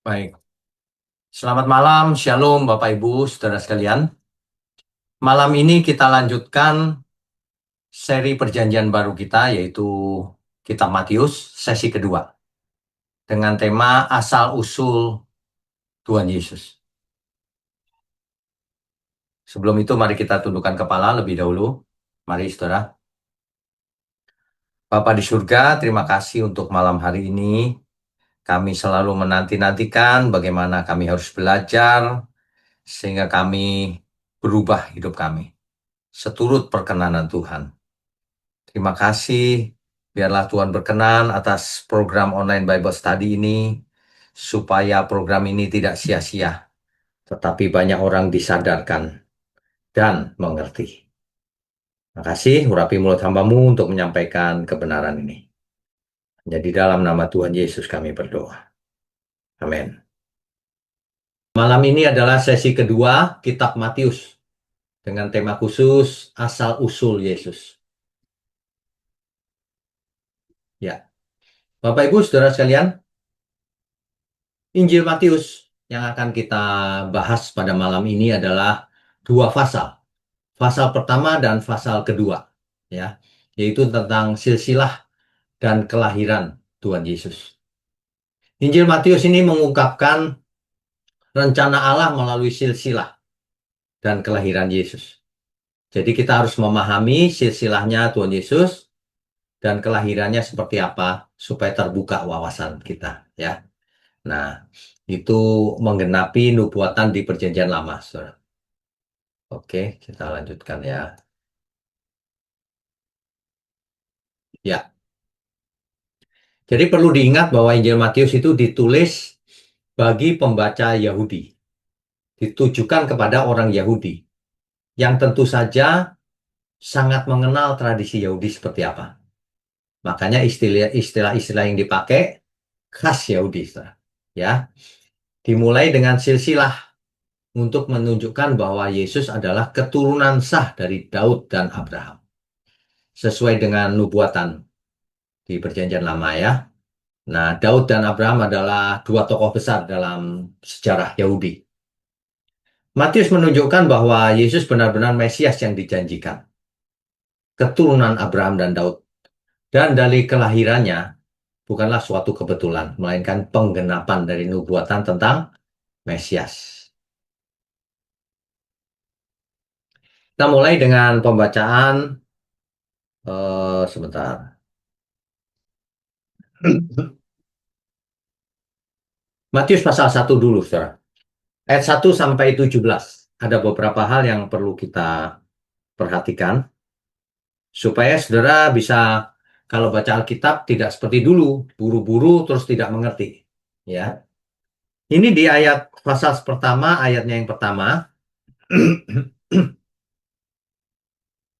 Baik, selamat malam, Shalom Bapak Ibu, saudara sekalian. Malam ini kita lanjutkan seri perjanjian baru kita, yaitu Kitab Matius, sesi kedua, dengan tema asal-usul Tuhan Yesus. Sebelum itu, mari kita tundukkan kepala lebih dahulu. Mari, saudara. Bapa di surga, terima kasih untuk malam hari ini. Kami selalu menanti-nantikan bagaimana kami harus belajar, sehingga kami berubah hidup kami, seturut perkenanan Tuhan. Terima kasih. Biarlah Tuhan berkenan atas program online Bible Study ini, supaya program ini tidak sia-sia, tetapi banyak orang disadarkan dan mengerti. Terima kasih, urapi mulut hamba-Mu untuk menyampaikan kebenaran ini. Jadi dalam nama Tuhan Yesus kami berdoa. Amin. Malam ini adalah sesi kedua Kitab Matius, dengan tema khusus asal-usul Yesus. Ya, Bapak Ibu, saudara sekalian, Injil Matius yang akan kita bahas pada malam ini adalah dua pasal. Pasal pertama dan pasal kedua, ya, yaitu tentang silsilah dan kelahiran Tuhan Yesus. Injil Matius ini mengungkapkan rencana Allah melalui silsilah dan kelahiran Yesus. Jadi kita harus memahami silsilahnya Tuhan Yesus dan kelahirannya seperti apa supaya terbuka wawasan kita, ya. Nah, itu menggenapi nubuatan di Perjanjian Lama, saudara. Oke, kita lanjutkan ya. Ya, jadi perlu diingat bahwa Injil Matius itu ditulis bagi pembaca Yahudi, ditujukan kepada orang Yahudi yang tentu saja sangat mengenal tradisi Yahudi seperti apa. Makanya istilah-istilah yang dipakai khas Yahudi, saudara. Ya, dimulai dengan silsilah untuk menunjukkan bahwa Yesus adalah keturunan sah dari Daud dan Abraham, sesuai dengan nubuatan di Perjanjian Lama, ya. Nah, Daud dan Abraham adalah dua tokoh besar dalam sejarah Yahudi. Matius menunjukkan bahwa Yesus benar-benar Mesias yang dijanjikan, keturunan Abraham dan Daud. Dan dari kelahirannya bukanlah suatu kebetulan, melainkan penggenapan dari nubuatan tentang Mesias. Kita mulai dengan pembacaan, sebentar. Matius pasal 1 dulu, saudara. Ayat 1 sampai 17. Ada beberapa hal yang perlu kita perhatikan, supaya saudara bisa, kalau baca Alkitab, tidak seperti dulu, buru-buru terus tidak mengerti. Ya, ini di ayat pasal pertama, ayatnya yang pertama,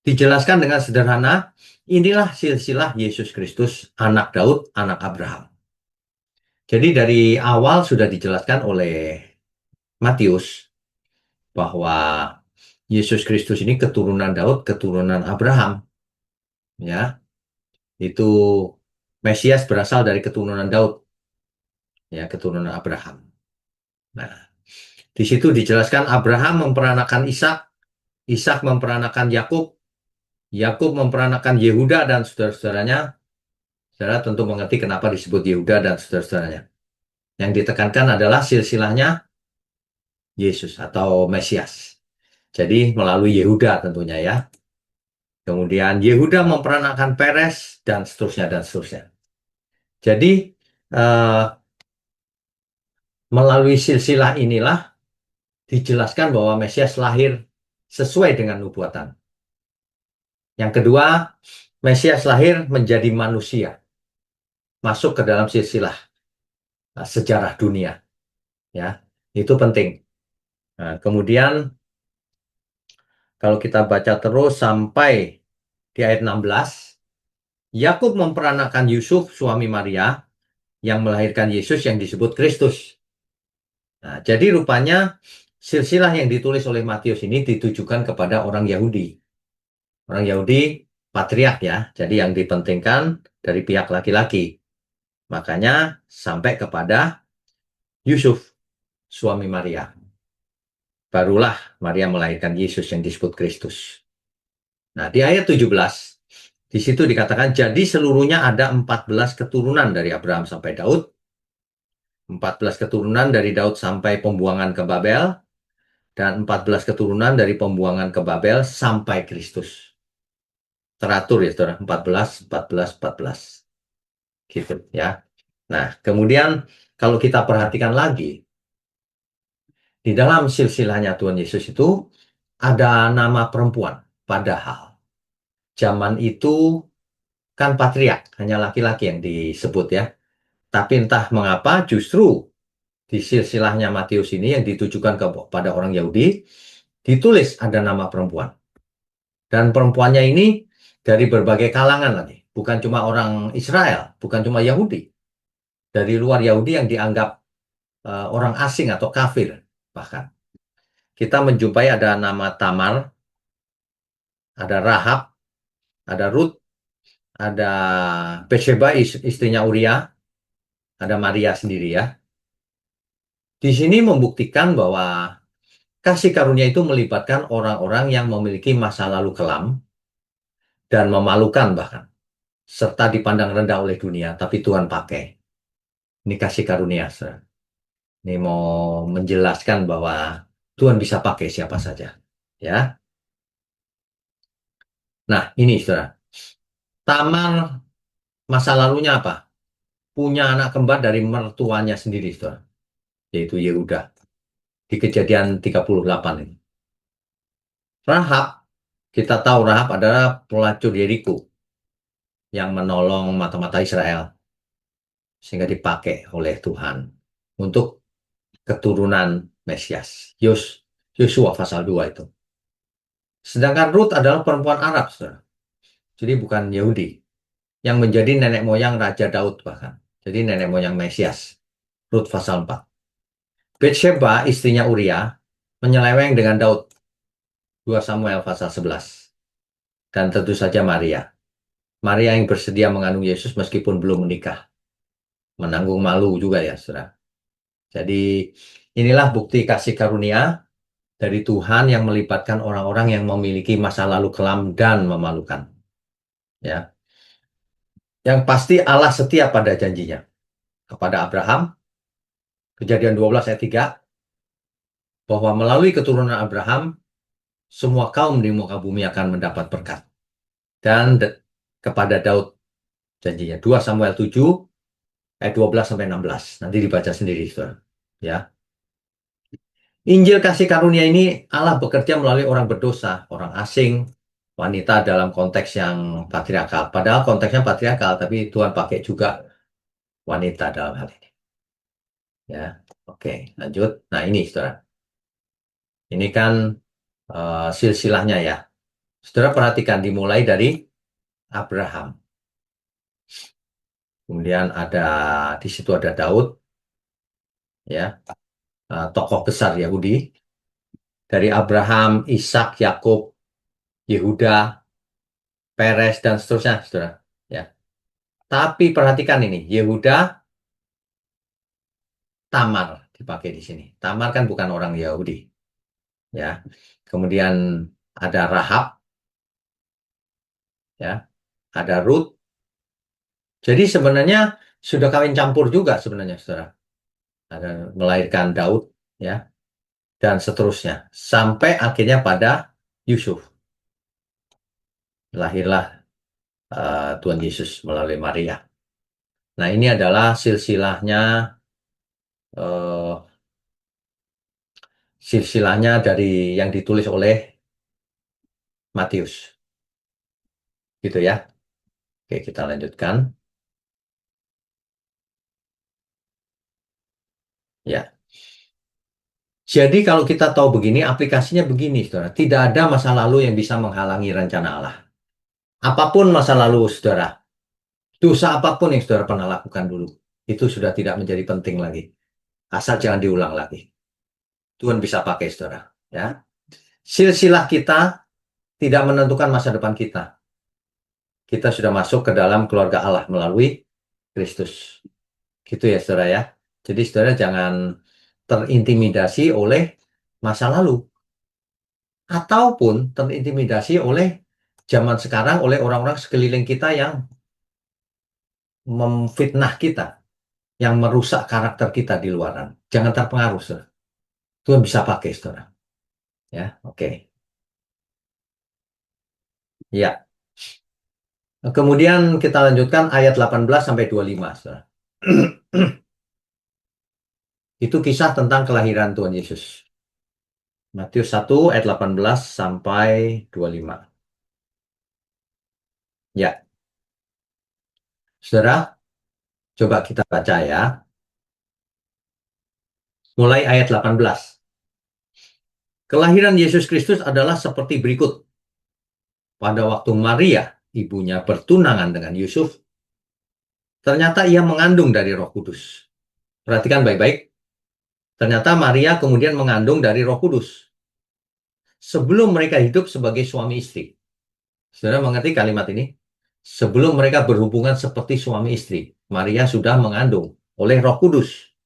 dijelaskan dengan sederhana, inilah silsilah Yesus Kristus, anak Daud, anak Abraham. Jadi dari awal sudah dijelaskan oleh Matius bahwa Yesus Kristus ini keturunan Daud, keturunan Abraham. Ya, itu Mesias berasal dari keturunan Daud, ya, keturunan Abraham. Nah, di situ dijelaskan Abraham memperanakan Ishak, Ishak memperanakan Yakub, Yakub memperanakan Yehuda dan saudara-saudaranya. Saudara tentu mengerti kenapa disebut Yehuda dan saudara-saudaranya. Yang ditekankan adalah silsilahnya Yesus atau Mesias. Jadi melalui Yehuda tentunya, ya. Kemudian Yehuda memperanakan Peres dan seterusnya dan seterusnya. Jadi melalui silsilah inilah dijelaskan bahwa Mesias lahir sesuai dengan nubuatan. Yang kedua, Mesias lahir menjadi manusia, masuk ke dalam silsilah sejarah dunia. Ya, itu penting. Nah, kemudian kalau kita baca terus sampai di ayat 16, Yakub memperanakan Yusuf, suami Maria, yang melahirkan Yesus yang disebut Kristus. Nah, jadi rupanya silsilah yang ditulis oleh Matius ini ditujukan kepada orang Yahudi. Orang Yahudi patriark, ya, jadi yang dipentingkan dari pihak laki-laki. Makanya sampai kepada Yusuf, suami Maria. Barulah Maria melahirkan Yesus yang disebut Kristus. Nah, di ayat 17, di situ dikatakan, jadi seluruhnya ada 14 keturunan dari Abraham sampai Daud, 14 keturunan dari Daud sampai pembuangan ke Babel, dan 14 keturunan dari pembuangan ke Babel sampai Kristus. Teratur ya, saudara, 14, 14, 14. Gitu ya. Nah, kemudian kalau kita perhatikan lagi, di dalam silsilahnya Tuhan Yesus itu ada nama perempuan. Padahal zaman itu kan patriark, hanya laki-laki yang disebut ya. Tapi entah mengapa justru di silsilahnya Matius ini yang ditujukan kepada orang Yahudi, ditulis ada nama perempuan. Dan perempuannya ini dari berbagai kalangan lagi. Bukan cuma orang Israel, bukan cuma Yahudi. Dari luar Yahudi yang dianggap orang asing atau kafir bahkan. Kita menjumpai ada nama Tamar, ada Rahab, ada Ruth, ada Betsheba istrinya Uria, ada Maria sendiri ya. Di sini membuktikan bahwa kasih karunia itu melibatkan orang-orang yang memiliki masa lalu kelam dan memalukan bahkan, serta dipandang rendah oleh dunia, tapi Tuhan pakai. Ini kasih karunia, saudara. Ini mau menjelaskan bahwa Tuhan bisa pakai siapa saja. Ya. Nah, ini saudara. Tamar masa lalunya apa? Punya anak kembar dari mertuanya sendiri, saudara. Yaitu Yehuda. Di Kejadian 38 ini. Rahab, kita tahu Rahab adalah pelacur Yeriko yang menolong mata-mata Israel. Sehingga dipakai oleh Tuhan untuk keturunan Mesias. Yosua pasal 2 itu. Sedangkan Ruth adalah perempuan Arab, saudara. Jadi bukan Yahudi. Yang menjadi nenek moyang Raja Daud bahkan. Jadi nenek moyang Mesias. Rut pasal 4. Betsheba, istrinya Uria, menyeleweng dengan Daud. 2 Samuel pasal 11. Dan tentu saja Maria. Maria yang bersedia mengandung Yesus meskipun belum menikah. Menanggung malu juga ya, saudara. Jadi inilah bukti kasih karunia dari Tuhan yang melibatkan orang-orang yang memiliki masa lalu kelam dan memalukan. Ya. Yang pasti Allah setia pada janjinya. Kepada Abraham, Kejadian 12 ayat 3, bahwa melalui keturunan Abraham, semua kaum di muka bumi akan mendapat berkat. Dan kepada Daud janjinya. 2 Samuel 7, ayat 12-16. Nanti dibaca sendiri, saudara. Ya. Injil kasih karunia ini Allah bekerja melalui orang berdosa, orang asing, wanita dalam konteks yang patriarkal. Padahal konteksnya patriarkal, tapi Tuhan pakai juga wanita dalam hal ini. Ya, oke, lanjut. Nah ini, saudara. Ini kan silsilahnya ya. Saudara perhatikan dimulai dari Abraham. Kemudian di situ ada Daud, ya, tokoh besar Yahudi. Dari Abraham, Ishak, Yakub, Yehuda, Peres dan seterusnya, saudara. Ya. Tapi perhatikan ini, Yehuda, Tamar dipakai di sini. Tamar kan bukan orang Yahudi, ya. Kemudian ada Rahab, ya, ada Ruth. Jadi sebenarnya sudah kawin campur juga sebenarnya, saudara. Ada melahirkan Daud, ya, dan seterusnya. Sampai akhirnya pada Yusuf. Lahirlah Tuhan Yesus melalui Maria. Nah ini adalah silsilahnya dari yang ditulis oleh Matius. Gitu ya. Oke, kita lanjutkan. Ya. Jadi kalau kita tahu begini, aplikasinya begini, saudara. Tidak ada masa lalu yang bisa menghalangi rencana Allah. Apapun masa lalu, saudara. Dosa apapun yang saudara pernah lakukan dulu. Itu sudah tidak menjadi penting lagi. Asal jangan diulang lagi. Tuhan bisa pakai, saudara. Ya. Silsilah kita tidak menentukan masa depan kita. Kita sudah masuk ke dalam keluarga Allah melalui Kristus. Gitu ya, saudara ya. Jadi saudara jangan terintimidasi oleh masa lalu, ataupun terintimidasi oleh zaman sekarang, oleh orang-orang sekeliling kita yang memfitnah kita, yang merusak karakter kita di luaran. Jangan terpengaruh, saudara. Tuhan bisa pakai, saudara. Ya, oke. Ya. Kemudian kita lanjutkan ayat 18 sampai 25, saudara. Itu kisah tentang kelahiran Tuhan Yesus. Matius 1 ayat 18 sampai 25. Ya, saudara, coba kita baca ya. Mulai ayat 18. Kelahiran Yesus Kristus adalah seperti berikut. Pada waktu Maria, ibunya bertunangan dengan Yusuf, ternyata ia mengandung dari Roh Kudus. Perhatikan baik-baik. Ternyata Maria kemudian mengandung dari Roh Kudus sebelum mereka hidup sebagai suami istri. Saudara mengerti kalimat ini? Sebelum mereka berhubungan seperti suami istri, Maria sudah mengandung oleh Roh Kudus.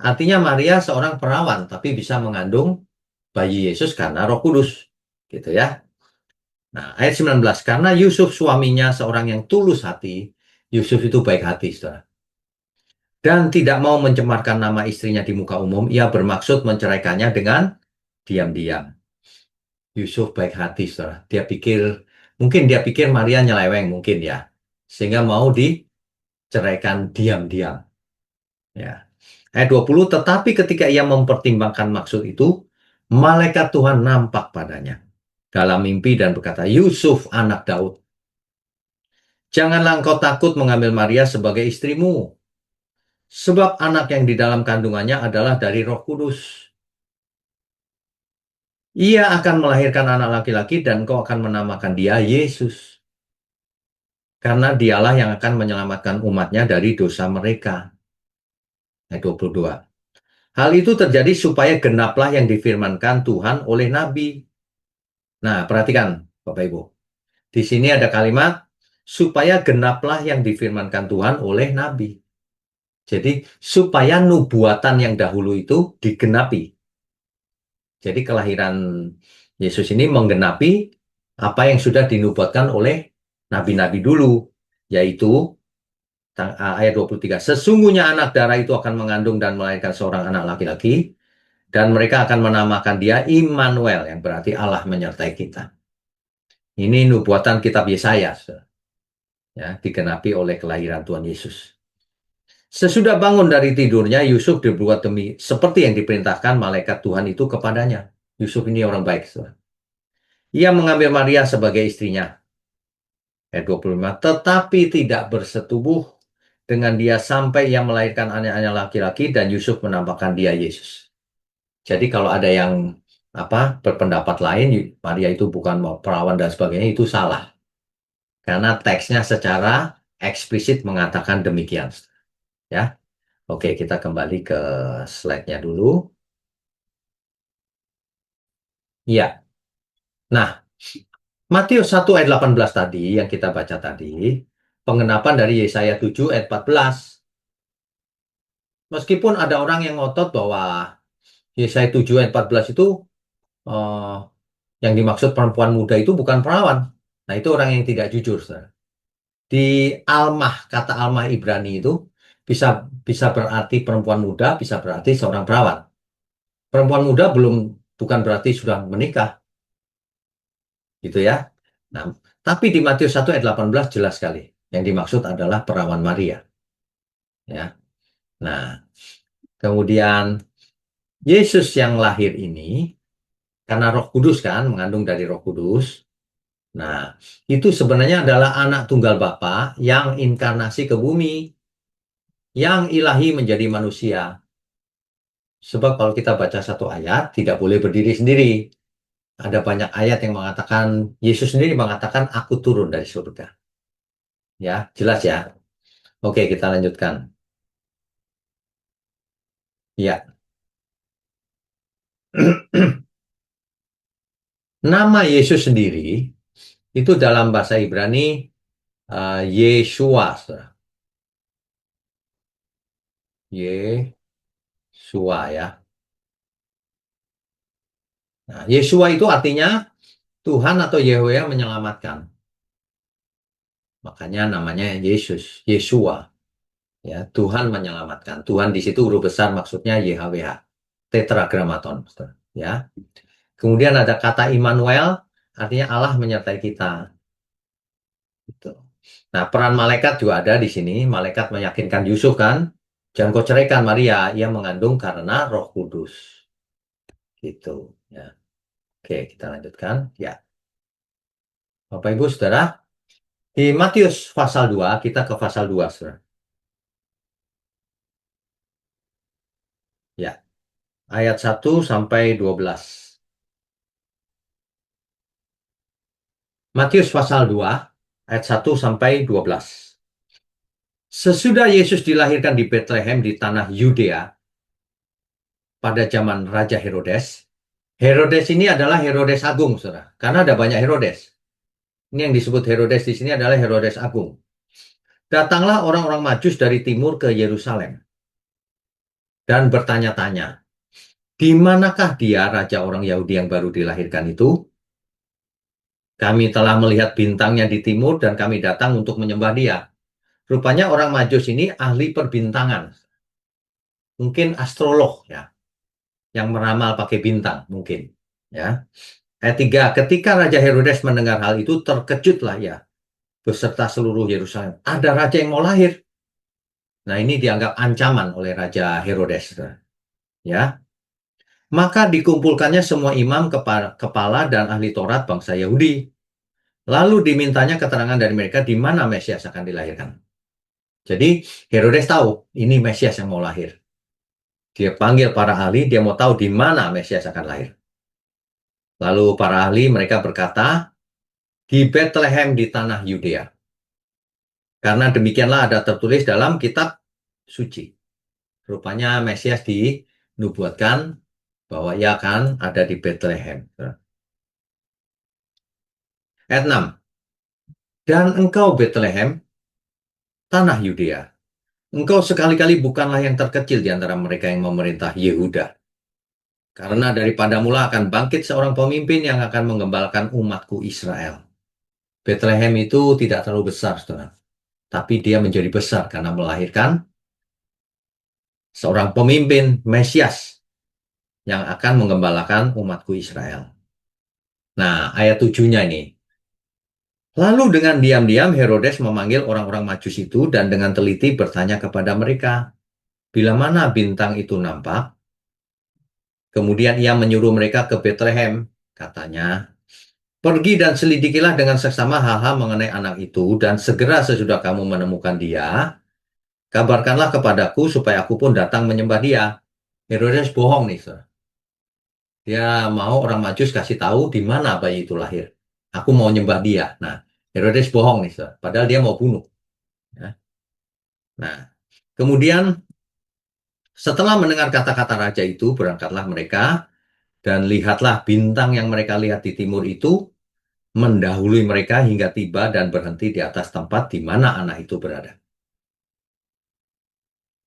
Artinya Maria seorang perawan, tapi bisa mengandung bayi Yesus karena Roh Kudus. Gitu ya. Nah, ayat 19. Karena Yusuf suaminya seorang yang tulus hati, Yusuf itu baik hati, saudara. Dan tidak mau mencemarkan nama istrinya di muka umum, ia bermaksud menceraikannya dengan diam-diam. Yusuf baik hati, saudara. Mungkin dia pikir Maria nyeleweng, mungkin ya. Sehingga mau diceraikan diam-diam. Ya. Ayat 20, tetapi ketika ia mempertimbangkan maksud itu, malaikat Tuhan nampak padanya dalam mimpi dan berkata, Yusuf anak Daud, janganlah engkau takut mengambil Maria sebagai istrimu, sebab anak yang di dalam kandungannya adalah dari Roh Kudus. Ia akan melahirkan anak laki-laki dan engkau akan menamakan dia Yesus. Karena dialah yang akan menyelamatkan umatnya dari dosa mereka. Ayat 22. Hal itu terjadi supaya genaplah yang difirmankan Tuhan oleh Nabi. Nah, perhatikan Bapak Ibu. Di sini ada kalimat, supaya genaplah yang difirmankan Tuhan oleh Nabi. Jadi, supaya nubuatan yang dahulu itu digenapi. Jadi, kelahiran Yesus ini menggenapi apa yang sudah dinubuatkan oleh nabi-nabi dulu, yaitu ayat 23. Sesungguhnya anak darah itu akan mengandung dan melahirkan seorang anak laki-laki, dan mereka akan menamakan dia Immanuel, yang berarti Allah menyertai kita. Ini nubuatan kitab Yesaya, ya, digenapi oleh kelahiran Tuhan Yesus. Sesudah bangun dari tidurnya, Yusuf dibuat demi seperti yang diperintahkan malaikat Tuhan itu kepadanya. Yusuf ini orang baik, saudara. Ia mengambil Maria sebagai istrinya. Ayat 25. Tetapi tidak bersetubuh dengan dia sampai ia melahirkan anak-anak laki-laki dan Yusuf menampakkan dia Yesus. Jadi kalau ada yang berpendapat lain, Maria itu bukan perawan dan sebagainya, itu salah. Karena teksnya secara eksplisit mengatakan demikian. Ya, oke, kita kembali ke slide-nya dulu. Iya. Nah, Matius 1 ayat 18 tadi yang kita baca tadi, pengenapan dari Yesaya 7 ayat 14. Meskipun ada orang yang ngotot bahwa Yesaya 7 ayat 14 itu eh, yang dimaksud perempuan muda itu bukan perawan. Nah, itu orang yang tidak jujur, saudara. Di kata almah Ibrani itu bisa bisa berarti perempuan muda, bisa berarti seorang perawan. Perempuan muda bukan berarti sudah menikah, gitu ya. Nah, tapi di Matius 1 ayat 18 jelas sekali. Yang dimaksud adalah perawan Maria. Ya. Nah, kemudian Yesus yang lahir ini, karena Roh Kudus kan, mengandung dari Roh Kudus. Nah, itu sebenarnya adalah anak tunggal Bapa yang inkarnasi ke bumi, yang ilahi menjadi manusia. Sebab kalau kita baca satu ayat, tidak boleh berdiri sendiri. Ada banyak ayat yang mengatakan, Yesus sendiri mengatakan, aku turun dari surga. Ya, jelas ya. Oke, kita lanjutkan. Ya. Nama Yesus sendiri, itu dalam bahasa Ibrani, Yeshua. Yeshua ya. Nah, Yesua itu artinya Tuhan atau Yahweh yang menyelamatkan. Makanya namanya Yesus, Yesua. Ya, Tuhan menyelamatkan. Tuhan di situ huruf besar maksudnya YHWH. Tetragrammaton. Ya. Kemudian ada kata Immanuel, artinya Allah menyertai kita. Gitu. Nah, peran malaikat juga ada di sini. Malaikat meyakinkan Yusuf kan, jangan kau ceraikan Maria, ia mengandung karena Roh Kudus. Gitu. Ya. Oke, kita lanjutkan. Ya, Bapak Ibu Saudara, di Matius pasal 2, kita ke pasal 2, Saudara. Ya, ayat 1 sampai 12. Matius pasal 2, ayat 1 sampai 12. Sesudah Yesus dilahirkan di Bethlehem di tanah Yudea pada zaman Raja Herodes. Herodes ini adalah Herodes Agung, Saudara. Karena ada banyak Herodes. Ini yang disebut Herodes di sini adalah Herodes Agung. Datanglah orang-orang Majus dari timur ke Yerusalem dan bertanya-tanya, di manakah dia raja orang Yahudi yang baru dilahirkan itu? Kami telah melihat bintangnya di timur dan kami datang untuk menyembah dia. Rupanya orang Majus ini ahli perbintangan. Mungkin astrolog ya, yang meramal pakai bintang mungkin. Ya. Ayat 3, ketika Raja Herodes mendengar hal itu terkejutlah ya beserta seluruh Yerusalem. Ada raja yang mau lahir. Nah, ini dianggap ancaman oleh Raja Herodes. Ya. Maka dikumpulkannya semua imam, kepala dan ahli Taurat bangsa Yahudi. Lalu dimintanya keterangan dari mereka di mana Mesias akan dilahirkan. Jadi Herodes tahu ini Mesias yang mau lahir. Dia panggil para ahli, dia mau tahu di mana Mesias akan lahir. Lalu para ahli mereka berkata, di Bethlehem di tanah Yudea. Karena demikianlah ada tertulis dalam kitab suci. Rupanya Mesias dinubuatkan bahwa ia akan ada di Bethlehem. Ayat 6. Dan engkau Bethlehem, tanah Yudea. Engkau sekali-kali bukanlah yang terkecil di antara mereka yang memerintah Yehuda. Karena daripada mula akan bangkit seorang pemimpin yang akan menggembalkan umatku Israel. Bethlehem itu tidak terlalu besar, saudara. Tapi dia menjadi besar karena melahirkan seorang pemimpin Mesias yang akan menggembalakan umatku Israel. Nah, ayat 7-nya ini. Lalu dengan diam-diam Herodes memanggil orang-orang Majus itu dan dengan teliti bertanya kepada mereka, bila mana bintang itu nampak? Kemudian ia menyuruh mereka ke Bethlehem, katanya, pergi dan selidikilah dengan seksama hal-hal mengenai anak itu, dan segera sesudah kamu menemukan dia, kabarkanlah kepadaku supaya aku pun datang menyembah dia. Herodes bohong nih, saudara. Dia mau orang Majus kasih tahu di mana bayi itu lahir. Aku mau nyembah dia. Nah, Herodes bohong nih, saudara. Padahal dia mau bunuh. Ya. Nah, kemudian setelah mendengar kata-kata raja itu, berangkatlah mereka dan lihatlah bintang yang mereka lihat di timur itu mendahului mereka hingga tiba dan berhenti di atas tempat di mana anak itu berada.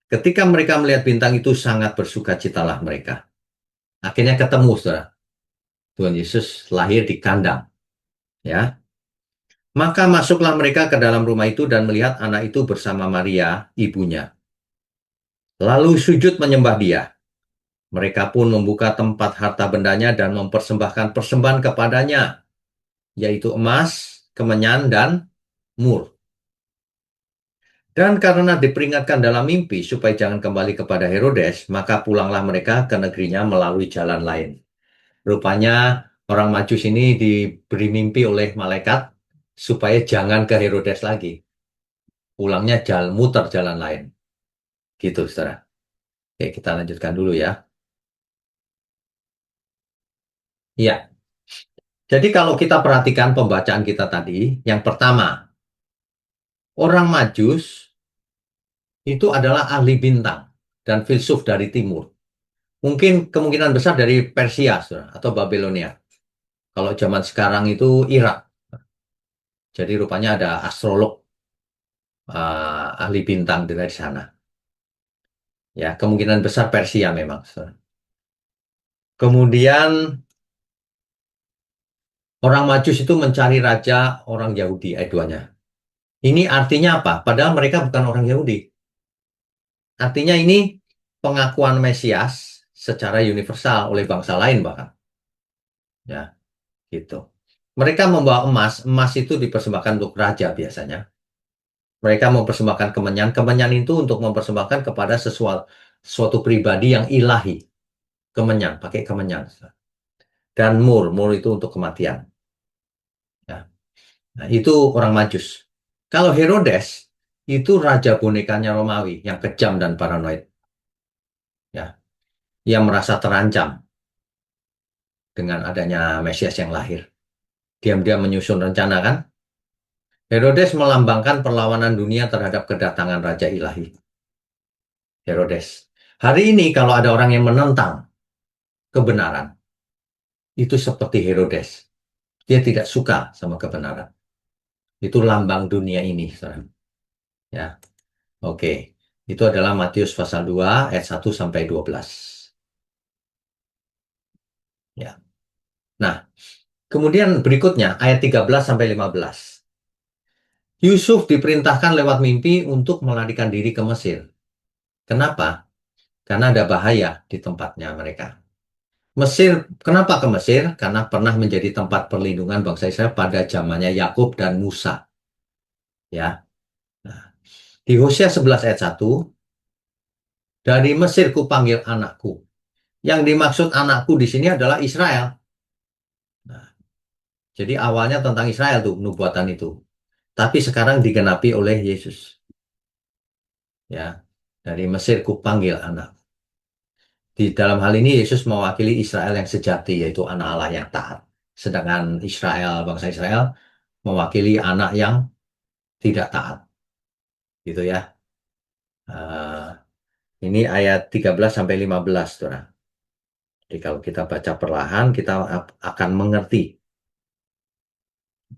Ketika mereka melihat bintang itu sangat bersukacitalah mereka. Akhirnya ketemu, saudara. Tuhan Yesus lahir di kandang. Ya. Maka masuklah mereka ke dalam rumah itu dan melihat anak itu bersama Maria, ibunya. Lalu sujud menyembah dia. Mereka pun membuka tempat harta bendanya dan mempersembahkan persembahan kepadanya, yaitu emas, kemenyan, dan mur. Dan karena diperingatkan dalam mimpi supaya jangan kembali kepada Herodes, maka pulanglah mereka ke negerinya melalui jalan lain. Rupanya orang Majus ini diberi mimpi oleh malaikat supaya jangan ke Herodes lagi. Pulangnya muter jalan lain. Gitu, saudara. Oke, kita lanjutkan dulu ya. Ya, jadi kalau kita perhatikan pembacaan kita tadi, yang pertama, orang Majus itu adalah ahli bintang dan filsuf dari timur. Mungkin kemungkinan besar dari Persia, saudara, atau Babilonia. Kalau zaman sekarang itu Irak. Jadi rupanya ada astrolog ahli bintang dari sana. Ya, kemungkinan besar Persia memang, saudara. Kemudian Orang Majus itu mencari raja orang Yahudi, ayat 2-nya. Ini artinya apa? Padahal mereka bukan orang Yahudi. Artinya ini pengakuan Mesias secara universal oleh bangsa lain bahkan. Ya, gitu. Mereka membawa emas, emas itu dipersembahkan untuk raja biasanya. Mereka mempersembahkan kemenyan, kemenyan itu untuk mempersembahkan kepada suatu pribadi yang ilahi. Kemenyan, pakai kemenyan. Dan mur, mur itu untuk kematian. Ya. Nah, itu orang Majus. Kalau Herodes, itu raja bonekanya Romawi yang kejam dan paranoid. Ya, yang merasa terancam dengan adanya Mesias yang lahir. Diam-diam menyusun rencana kan? Herodes melambangkan perlawanan dunia terhadap kedatangan Raja Ilahi. Herodes. Hari ini kalau ada orang yang menentang kebenaran, itu seperti Herodes. Dia tidak suka sama kebenaran. Itu lambang dunia ini, saudara. Ya, oke. Itu adalah Matius pasal 2 ayat 1 sampai 12. Ya. Nah, kemudian berikutnya ayat 13 sampai 15. Yusuf diperintahkan lewat mimpi untuk melarikan diri ke Mesir. Kenapa? Karena ada bahaya di tempatnya mereka. Mesir, kenapa ke Mesir? Karena pernah menjadi tempat perlindungan bangsa Israel pada zamannya Yakub dan Musa. Ya. Nah, di Hosea 11 ayat 1, dari Mesir kupanggil anakku. Yang dimaksud anakku di sini adalah Israel. Nah, jadi awalnya tentang Israel tuh nubuatan itu. Tapi sekarang digenapi oleh Yesus. Ya, dari Mesir kupanggil anak. Di dalam hal ini Yesus mewakili Israel yang sejati, yaitu anak Allah yang taat. Sedangkan Israel, bangsa Israel, mewakili anak yang tidak taat. Gitu ya. Eh, ini ayat 13 sampai 15, Saudara. Jadi kalau kita baca perlahan, kita akan mengerti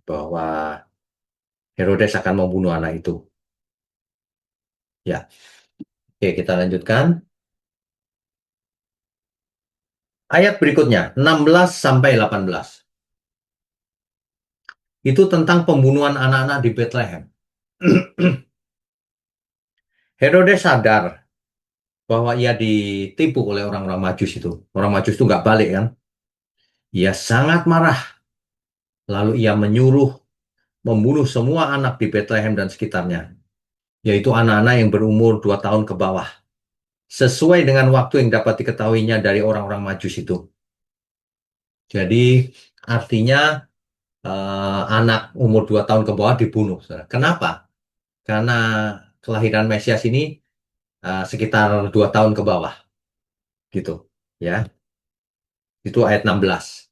bahwa Herodes akan membunuh anak itu. Ya, oke kita lanjutkan. Ayat berikutnya, 16 sampai 18. Itu tentang pembunuhan anak-anak di Bethlehem. Herodes sadar bahwa ia ditipu oleh orang-orang Majus itu. Orang Majus itu nggak balik kan. Ia sangat marah. Lalu ia menyuruh membunuh semua anak di Bethlehem dan sekitarnya. Yaitu anak-anak yang berumur 2 tahun ke bawah. Sesuai dengan waktu yang dapat diketahuinya dari orang-orang Majus itu. Jadi artinya anak umur 2 tahun ke bawah dibunuh. Saudara. Kenapa? Karena kelahiran Mesias ini sekitar 2 tahun ke bawah. Gitu. Ya, itu ayat 16.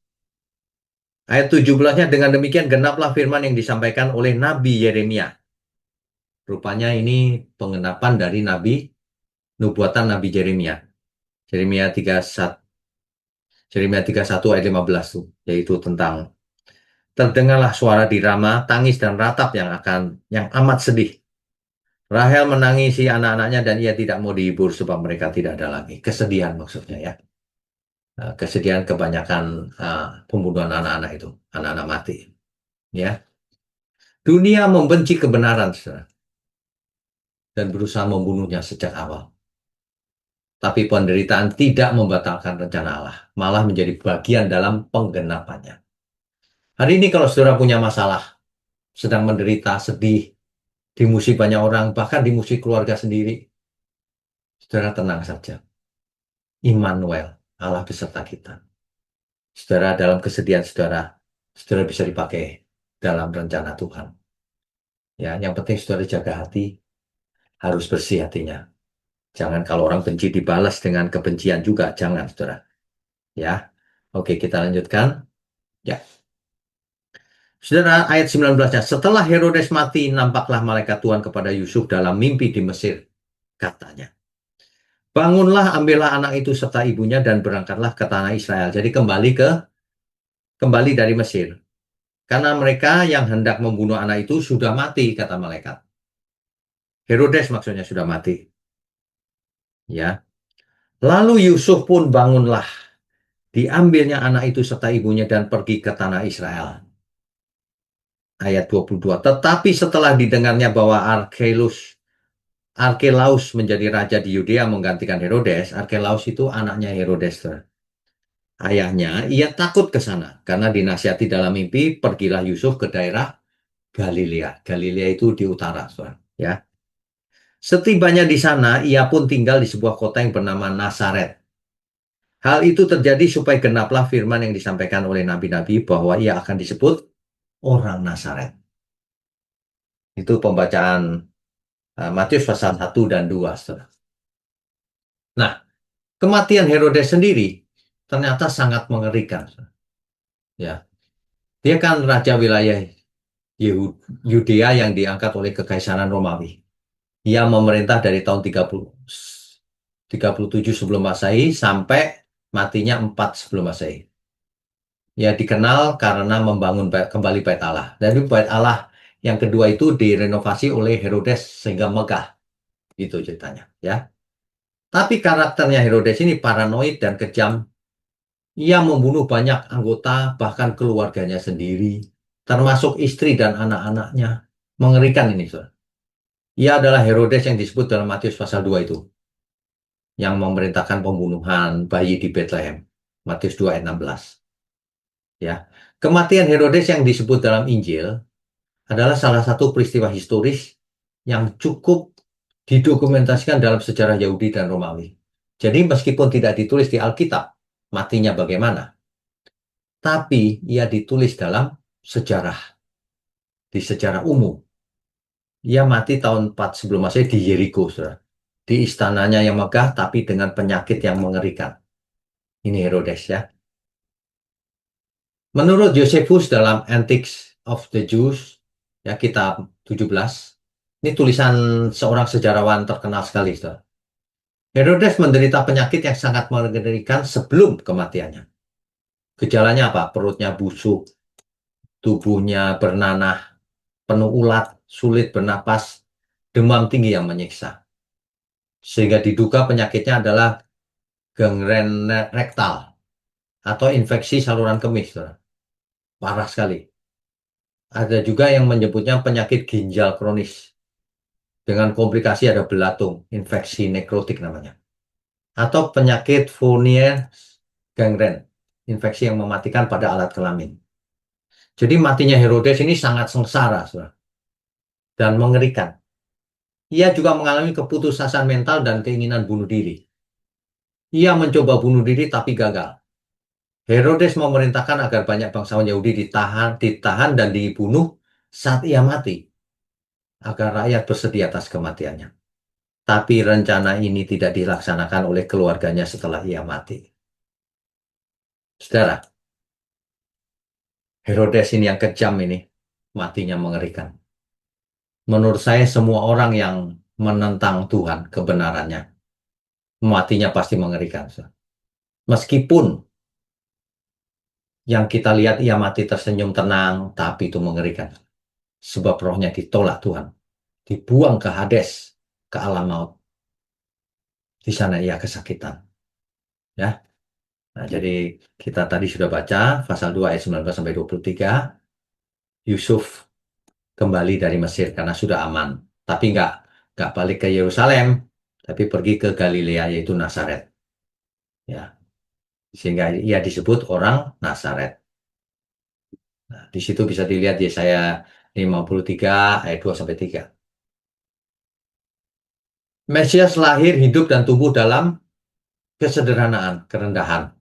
Ayat 17-nya dengan demikian genaplah firman yang disampaikan oleh Nabi Yeremia. Rupanya ini penggenapan dari nubuatan Nabi Yeremia. Yeremia 31, Yeremia 31 ayat 15 tuh, yaitu tentang terdengarlah suara di Rama, tangis dan ratap yang amat sedih. Rahel menangisi anak-anaknya dan ia tidak mau dihibur sebab mereka tidak ada lagi. Kesedihan maksudnya ya. Kesedihan kebanyakan pembunuhan anak-anak itu, anak-anak mati. Ya, dunia membenci kebenaran, saudara, dan berusaha membunuhnya sejak awal. Tapi penderitaan tidak membatalkan rencana Allah, malah menjadi bagian dalam penggenapannya. Hari ini kalau saudara punya masalah, sedang menderita, sedih, dimusuhi banyak orang, bahkan dimusuhi keluarga sendiri, saudara tenang saja. Immanuel, Allah beserta kita. Saudara dalam kesedihan saudara, saudara bisa dipakai dalam rencana Tuhan. Ya, yang penting saudara jaga hati, harus bersih hatinya. Jangan kalau orang benci dibalas dengan kebencian juga, jangan saudara. Ya, oke kita lanjutkan. Ya, saudara ayat 19-nya. Setelah Herodes mati, nampaklah malaikat Tuhan kepada Yusuf dalam mimpi di Mesir. Katanya, bangunlah, ambillah anak itu serta ibunya dan berangkatlah ke tanah Israel. Jadi kembali dari Mesir. Karena mereka yang hendak membunuh anak itu sudah mati, kata malaikat. Herodes maksudnya sudah mati. Ya. Lalu Yusuf pun bangunlah. Diambilnya anak itu serta ibunya dan pergi ke tanah Israel. Ayat 22. Tetapi setelah didengarnya bahwa Arkelaus menjadi raja di Yudea menggantikan Herodes. Arkelaus itu anaknya Herodes. Ayahnya, ia takut ke sana karena dinasihati dalam mimpi, pergilah Yusuf ke daerah Galilea. Galilea itu di utara, saudara. Ya. Setibanya di sana, ia pun tinggal di sebuah kota yang bernama Nazaret. Hal itu terjadi supaya genaplah firman yang disampaikan oleh nabi-nabi bahwa ia akan disebut orang Nazaret. Itu pembacaan Matius pasal 1 dan 2, saudara. Nah, kematian Herodes sendiri ternyata sangat mengerikan. Ya, dia kan raja wilayah Yudea yang diangkat oleh Kekaisaran Romawi. Ia memerintah dari tahun 37 sebelum Masehi sampai matinya 4 sebelum Masehi. Ya dikenal karena membangun kembali Bait Allah. Dan Bait Allah yang kedua itu direnovasi oleh Herodes sehingga megah. Itu ceritanya, ya. Tapi karakternya Herodes ini paranoid dan kejam. Ia membunuh banyak anggota, bahkan keluarganya sendiri, termasuk istri dan anak-anaknya. Mengerikan ini, saudara. Ia adalah Herodes yang disebut dalam Matius pasal 2 itu, yang memerintahkan pembunuhan bayi di Bethlehem. Matius 2 ayat 16. Ya. Kematian Herodes yang disebut dalam Injil adalah salah satu peristiwa historis yang cukup didokumentasikan dalam sejarah Yahudi dan Romawi. Jadi meskipun tidak ditulis di Alkitab, matinya bagaimana, tapi ia ditulis dalam sejarah, di sejarah umum. Ia mati tahun 4 sebelum Masehi di Yeriko, saudara. Di istananya yang megah, tapi dengan penyakit yang mengerikan. Ini Herodes, ya. Menurut Josephus dalam Antiques of the Jews, ya kitab 17, ini tulisan seorang sejarawan terkenal sekali, saudara. Herodes menderita penyakit yang sangat mengerikan sebelum kematiannya. Gejalanya apa? Perutnya busuk, tubuhnya bernanah, penuh ulat, sulit bernapas, demam tinggi yang menyiksa. Sehingga diduga penyakitnya adalah gangren rektal atau infeksi saluran kemih, saudara. Parah sekali. Ada juga yang menyebutnya penyakit ginjal kronis. Dengan komplikasi ada belatung, infeksi nekrotik namanya. Atau penyakit Fournier gangren, infeksi yang mematikan pada alat kelamin. Jadi matinya Herodes ini sangat sengsara, saudara, dan mengerikan. Ia juga mengalami keputusasaan mental dan keinginan bunuh diri. Ia mencoba bunuh diri tapi gagal. Herodes memerintahkan agar banyak bangsawan Yahudi ditahan dan dibunuh saat ia mati, agar rakyat bersedia atas kematiannya. Tapi rencana ini tidak dilaksanakan oleh keluarganya setelah ia mati. Saudara, Herodes ini yang kejam ini, matinya mengerikan. Menurut saya semua orang yang menentang Tuhan, kebenarannya, matinya pasti mengerikan. Meskipun yang kita lihat ia mati tersenyum tenang, tapi itu mengerikan. Sebab rohnya ditolak Tuhan. Dibuang ke Hades, ke alam maut. Di sana ia kesakitan. Ya. Nah, jadi kita tadi sudah baca pasal 2 ayat 19 sampai 23. Yusuf kembali dari Mesir karena sudah aman. Tapi nggak balik ke Yerusalem, tapi pergi ke Galilea yaitu Nazaret. Ya. Sehingga ia disebut orang Nazaret. Nah, di situ bisa dilihat Yesaya 53 ayat 2 sampai 3. Mesias lahir, hidup dan tumbuh dalam kesederhanaan, kerendahan.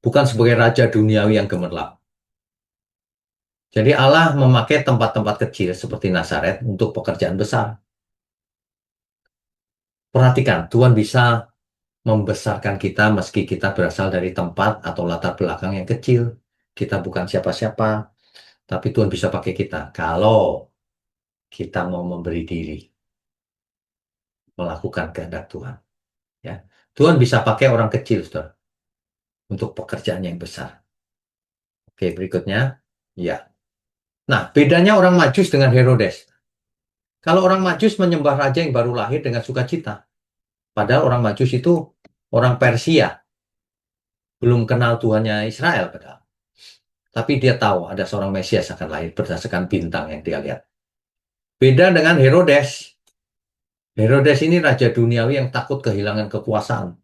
Bukan sebagai raja duniawi yang gemerlap. Jadi Allah memakai tempat-tempat kecil seperti Nazaret untuk pekerjaan besar. Perhatikan, Tuhan bisa membesarkan kita meski kita berasal dari tempat atau latar belakang yang kecil. Kita bukan siapa-siapa, tapi Tuhan bisa pakai kita kalau kita mau memberi diri, melakukan kehendak Tuhan. Ya. Tuhan bisa pakai orang kecil, saudara, untuk pekerjaan yang besar. Oke, berikutnya. Ya. Nah, bedanya orang Majus dengan Herodes. Kalau orang Majus menyembah raja yang baru lahir dengan sukacita. Padahal orang Majus itu orang Persia. belum kenal Tuhannya Israel padahal. Tapi dia tahu ada seorang Mesias akan lahir berdasarkan bintang yang dia lihat. Beda dengan Herodes. Herodes ini raja duniawi yang takut kehilangan kekuasaan.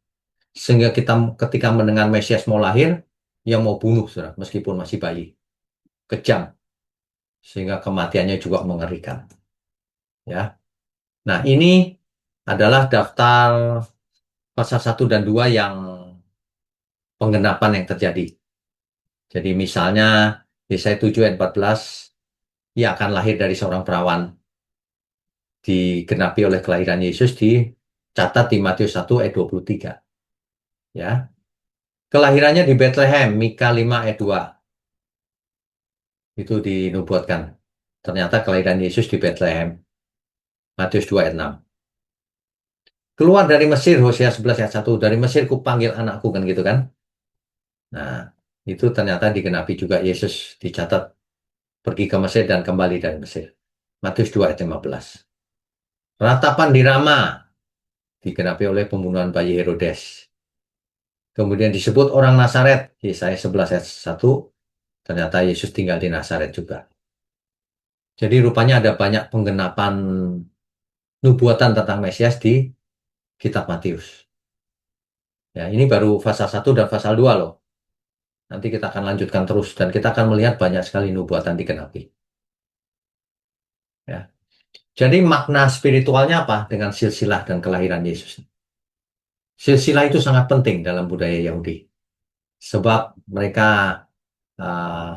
Sehingga kita ketika mendengar Mesias mau lahir, dia mau bunuh, saudara, meskipun masih bayi. Kejam. Sehingga kematiannya juga mengerikan. Ya. Nah, ini adalah daftar pasal 1 dan 2 yang penggenapan yang terjadi. Jadi misalnya Yesaya 7 ayat 14, ia akan lahir dari seorang perawan, digenapi oleh kelahiran Yesus, dicatat di Matius 1 ayat 23. Ya. Kelahirannya di Bethlehem, Mika 5 ayat 2. Itu dinubuatkan. Ternyata kelahiran Yesus di Bethlehem, Matius 2 ayat 6. Keluar dari Mesir, Hosea 11 ayat 1. Dari Mesir kupanggil anakku, kan gitu kan. Nah, itu ternyata digenapi juga Yesus, dicatat pergi ke Mesir dan kembali dari Mesir. Matius 2 ayat 15. Ratapan di Rama digenapi oleh pembunuhan bayi Herodes. Kemudian disebut orang Nazaret, Yesaya 11 ayat 1, ternyata Yesus tinggal di Nazaret juga. Jadi rupanya ada banyak penggenapan nubuatan tentang Mesias di kitab Matius. Ya, ini baru pasal 1 dan pasal 2 loh. Nanti kita akan lanjutkan terus dan kita akan melihat banyak sekali nubuatan digenapi. Ya. Jadi makna spiritualnya apa dengan silsilah dan kelahiran Yesus? Silsilah itu sangat penting dalam budaya Yahudi. Sebab uh,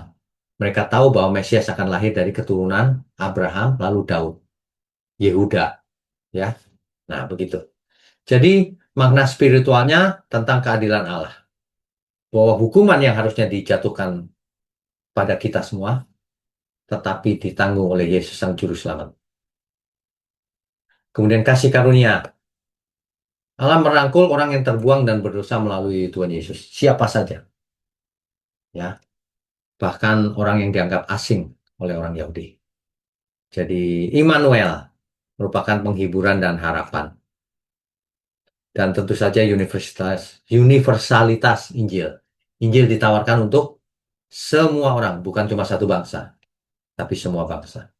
mereka tahu bahwa Mesias akan lahir dari keturunan Abraham, lalu Daud, Yehuda, ya. Nah, begitu. Jadi makna spiritualnya tentang keadilan Allah, bahwa hukuman yang harusnya dijatuhkan pada kita semua, tetapi ditanggung oleh Yesus Sang Juru Selamat. Kemudian kasih karunia. Allah merangkul orang yang terbuang dan berdosa melalui Tuhan Yesus. Siapa saja. Ya, bahkan orang yang dianggap asing oleh orang Yahudi. Jadi Immanuel merupakan penghiburan dan harapan. Dan tentu saja universalitas Injil. Injil ditawarkan untuk semua orang, bukan cuma satu bangsa, tapi semua bangsa.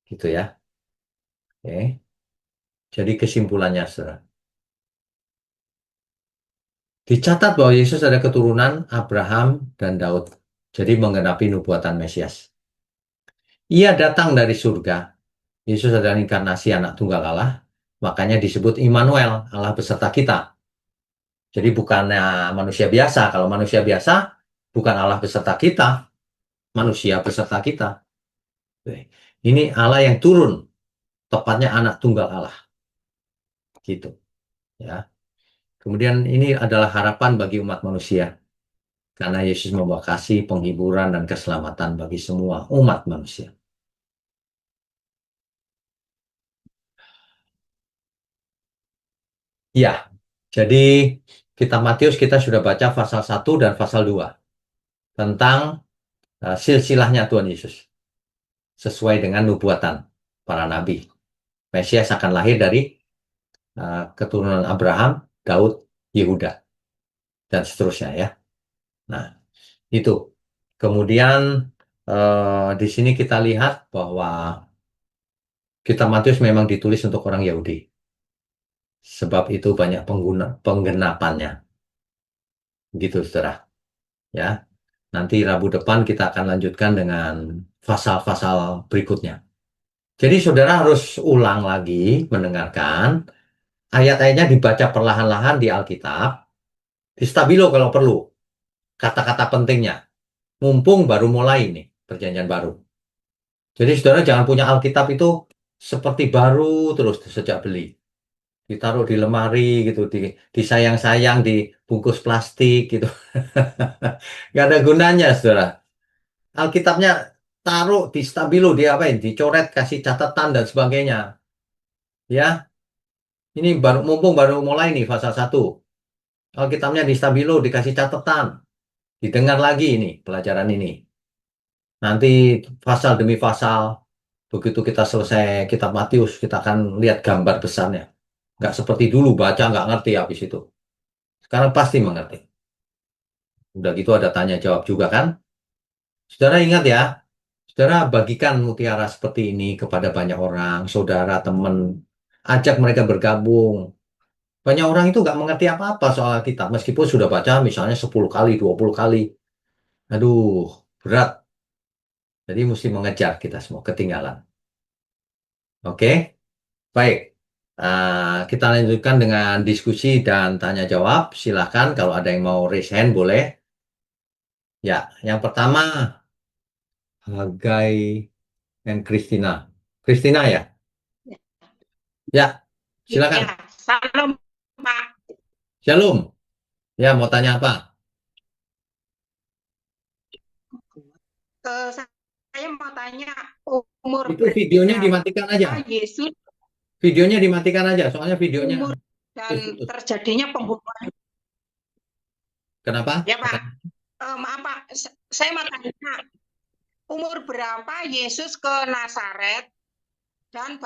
Gitu ya. Oke. Jadi kesimpulannya, saudara. Dicatat bahwa Yesus ada keturunan Abraham dan Daud. Jadi menggenapi nubuatan Mesias. Ia datang dari surga. Yesus adalah inkarnasi anak tunggal Allah. Makanya disebut Immanuel, Allah beserta kita. Jadi bukannya manusia biasa. Kalau manusia biasa, bukan Allah beserta kita, manusia beserta kita. Ini Allah yang turun, tepatnya anak tunggal Allah. Gitu. Ya. Kemudian ini adalah harapan bagi umat manusia. Karena Yesus membawa kasih, penghiburan, dan keselamatan bagi semua umat manusia. Ya, jadi kitab Matius kita sudah baca pasal 1 dan pasal 2 tentang silsilahnya Tuhan Yesus. Sesuai dengan nubuatan para nabi. Mesias akan lahir dari keturunan Abraham, Daud, Yehuda, dan seterusnya ya. Nah, itu. Kemudian di sini kita lihat bahwa kitab Matius memang ditulis untuk orang Yahudi. Sebab itu banyak penggenapannya. Gitu, saudara. Ya. Nanti Rabu depan kita akan lanjutkan dengan pasal-pasal berikutnya. Jadi saudara harus ulang lagi mendengarkan ayat-ayatnya, dibaca perlahan-lahan di Alkitab, di stabilo kalau perlu, kata-kata pentingnya. Mumpung baru mulai nih perjanjian baru. Jadi saudara jangan punya Alkitab itu seperti baru terus sejak beli. Ditaruh di lemari gitu, disayang-sayang, dibungkus plastik gitu. Nggak ada gunanya, saudara. Alkitabnya taruh di stabilo, diapain? Dicoret, kasih catatan dan sebagainya. Ya, ini baru mumpung baru mulai nih fase 1. Alkitabnya di stabilo, dikasih catatan. Didengar lagi ini pelajaran ini. Nanti pasal demi pasal, begitu kita selesai kitab Matius, kita akan lihat gambar besarnya. Nggak seperti dulu baca nggak ngerti habis itu. Sekarang pasti mengerti. Udah gitu ada tanya jawab juga kan. Saudara ingat ya, saudara bagikan mutiara seperti ini kepada banyak orang, saudara, teman, ajak mereka bergabung. Banyak orang itu nggak mengerti apa-apa soal Alkitab, meskipun sudah baca misalnya 10 kali, 20 kali. Aduh, berat. Jadi mesti mengejar kita semua ketinggalan. Oke, baik. Kita lanjutkan dengan diskusi dan tanya jawab. Silahkan kalau ada yang mau raise hand boleh. Ya, yang pertama Hagai dan Christina. Christina ya? Ya, silakan. Ya, salam Pak. Shalom. Ya, mau tanya apa? Saya mau tanya umur Itu videonya dimatikan aja. berapa Yesus Videonya dimatikan aja, soalnya videonya umur dan putus-putus. terjadinya pembunuhan. Kenapa? Ya Pak, maaf Pak, saya mau tanya umur berapa Yesus ke Nazaret dan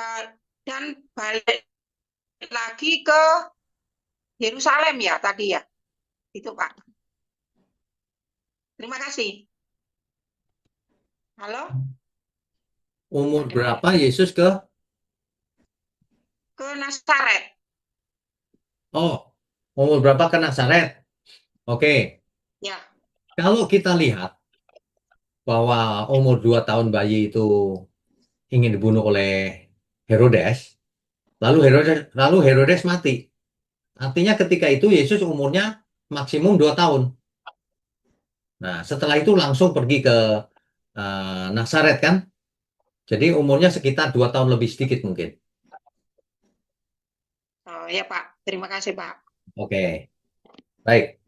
balik lagi ke Yerusalem ya tadi ya, itu Pak. Terima kasih. Halo, Umur berapa Yesus ke? ke Nazaret. Oh, umur berapa ke Nazaret? Oke, Ya, kalau kita lihat bahwa umur 2 tahun bayi itu ingin dibunuh oleh Herodes, lalu Herodes mati. Artinya ketika itu Yesus umurnya maksimum 2 tahun. Nah, setelah itu langsung pergi ke Nazaret kan? Jadi umurnya sekitar 2 tahun lebih sedikit mungkin. ya Pak. Terima kasih Pak. Oke, baik.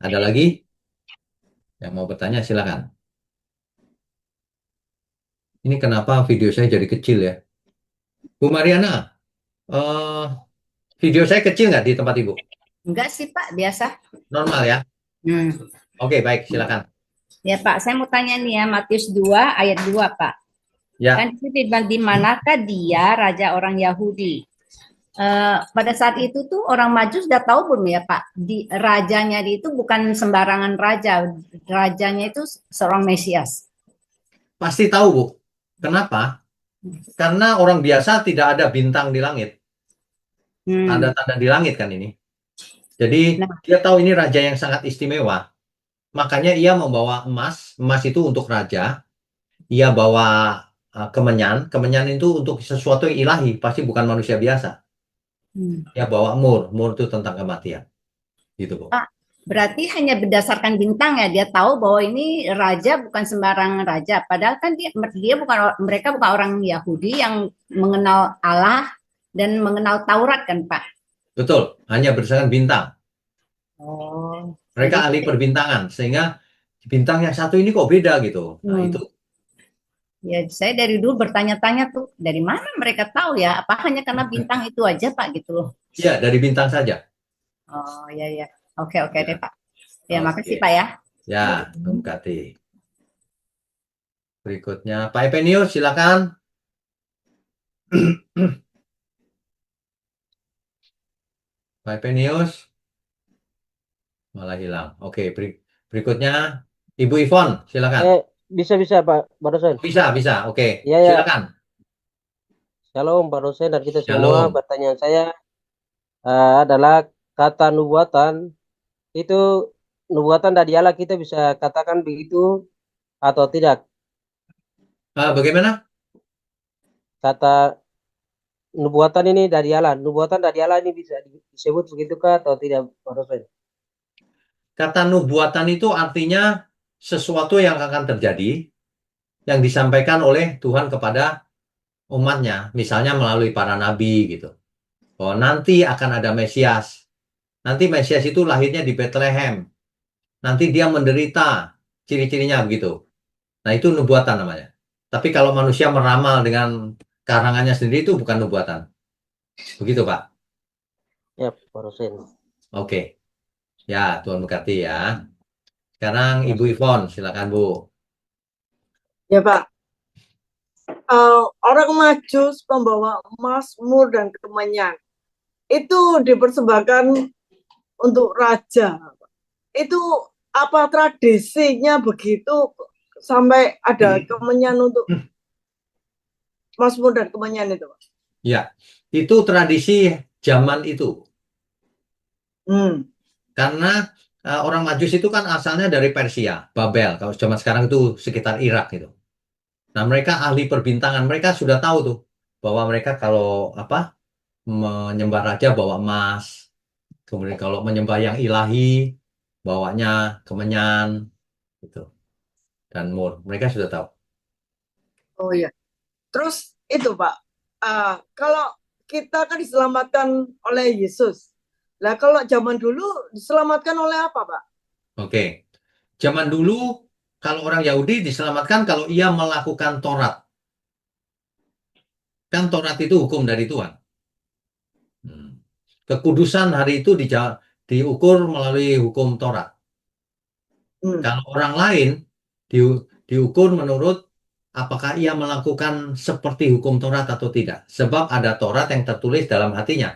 Ada lagi yang mau bertanya silakan. Ini kenapa video saya jadi kecil ya? Bu Mariana, eh, video saya kecil nggak di tempat Ibu? Enggak sih Pak, biasa. Normal ya? Hmm. Oke, baik, silakan. Ya Pak, saya mau tanya nih ya, Matius 2 ayat 2 Pak. Ya, Kan di manakah dia raja orang Yahudi? Pada saat itu tuh orang Majus sudah tahu belum ya Pak? Rajanya itu bukan sembarangan raja, rajanya itu seorang Mesias. pasti tahu Bu. Kenapa? Karena orang biasa tidak ada bintang di langit. Tanda-tanda di langit kan ini. Jadi Nah, dia tahu ini raja yang sangat istimewa. Makanya ia membawa emas. Emas itu untuk raja. Ia bawa kemenyan. Kemenyan itu untuk sesuatu yang ilahi. Pasti bukan manusia biasa. Ia bawa mur. Mur itu tentang kematian. Gitu, Bu. Pak, berarti hanya berdasarkan bintang ya dia tahu bahwa ini raja bukan sembarangan raja. Padahal kan mereka bukan orang Yahudi yang mengenal Allah dan mengenal Taurat kan Pak. Betul. Hanya berdasarkan bintang. Oh, Mereka jadi ahli perbintangan. Sehingga bintang yang satu ini kok beda gitu. Nah, itu. ya saya dari dulu bertanya-tanya tuh dari mana mereka tahu ya? Apa hanya karena bintang itu aja Pak gitu loh? Iya, dari bintang saja. Oh ya ya, oke Ya. deh Pak. Ya Oke. makasih Pak ya. Ya, Kati. Berikutnya, Pak Epenius, silakan. Pak Epenius, malah hilang. Oke, berikutnya, Ibu Ivon, silakan. Bisa Pak Barosen. Bisa. Oke, Ya. silakan. Shalom Barosen dan kita semua. Shalom. Pertanyaan saya adalah kata nubuatan itu nubuatan dari Allah, kita bisa katakan begitu atau tidak? Bagaimana? Kata nubuatan ini dari Allah. Nubuatan dari Allah ini bisa disebut begitukah atau tidak, Barosen? Kata nubuatan itu artinya sesuatu yang akan terjadi, yang disampaikan oleh Tuhan kepada umatnya, misalnya melalui para nabi gitu. Oh, nanti akan ada Mesias. Nanti Mesias itu lahirnya di Bethlehem. Nanti dia menderita. Ciri-cirinya begitu. Nah, itu nubuatan namanya. Tapi kalau manusia meramal dengan karangannya sendiri itu bukan nubuatan. Begitu, Pak. Ya, Barosen. Oke. Ya, Tuhan berkati ya. Sekarang Ibu Ivon, silakan Bu. Ya Pak, orang Majus membawa emas, mur, dan kemenyan. Itu dipersembahkan untuk raja. Itu apa tradisinya begitu sampai ada kemenyan untuk Mazmur dan kemenyan itu, Pak? Ya, itu tradisi zaman itu. Karena orang Majus itu kan asalnya dari Persia, Babel. Kalau zaman sekarang itu sekitar Irak gitu. Nah, mereka ahli perbintangan. Mereka sudah tahu tuh bahwa mereka kalau menyembah raja bawa emas. Kemudian kalau menyembah yang ilahi bawanya kemenyan gitu dan mur. Mereka sudah tahu. Oh iya. Terus itu Pak, kalau kita kan diselamatkan oleh Yesus. Lah kalau zaman dulu diselamatkan oleh apa, Pak? Oke. Zaman dulu kalau orang Yahudi diselamatkan kalau ia melakukan Taurat. Kan Taurat itu hukum dari Tuhan. Kekudusan hari itu diukur melalui hukum Taurat. Kalau orang lain diukur menurut apakah ia melakukan seperti hukum Taurat atau tidak. Sebab ada Taurat yang tertulis dalam hatinya.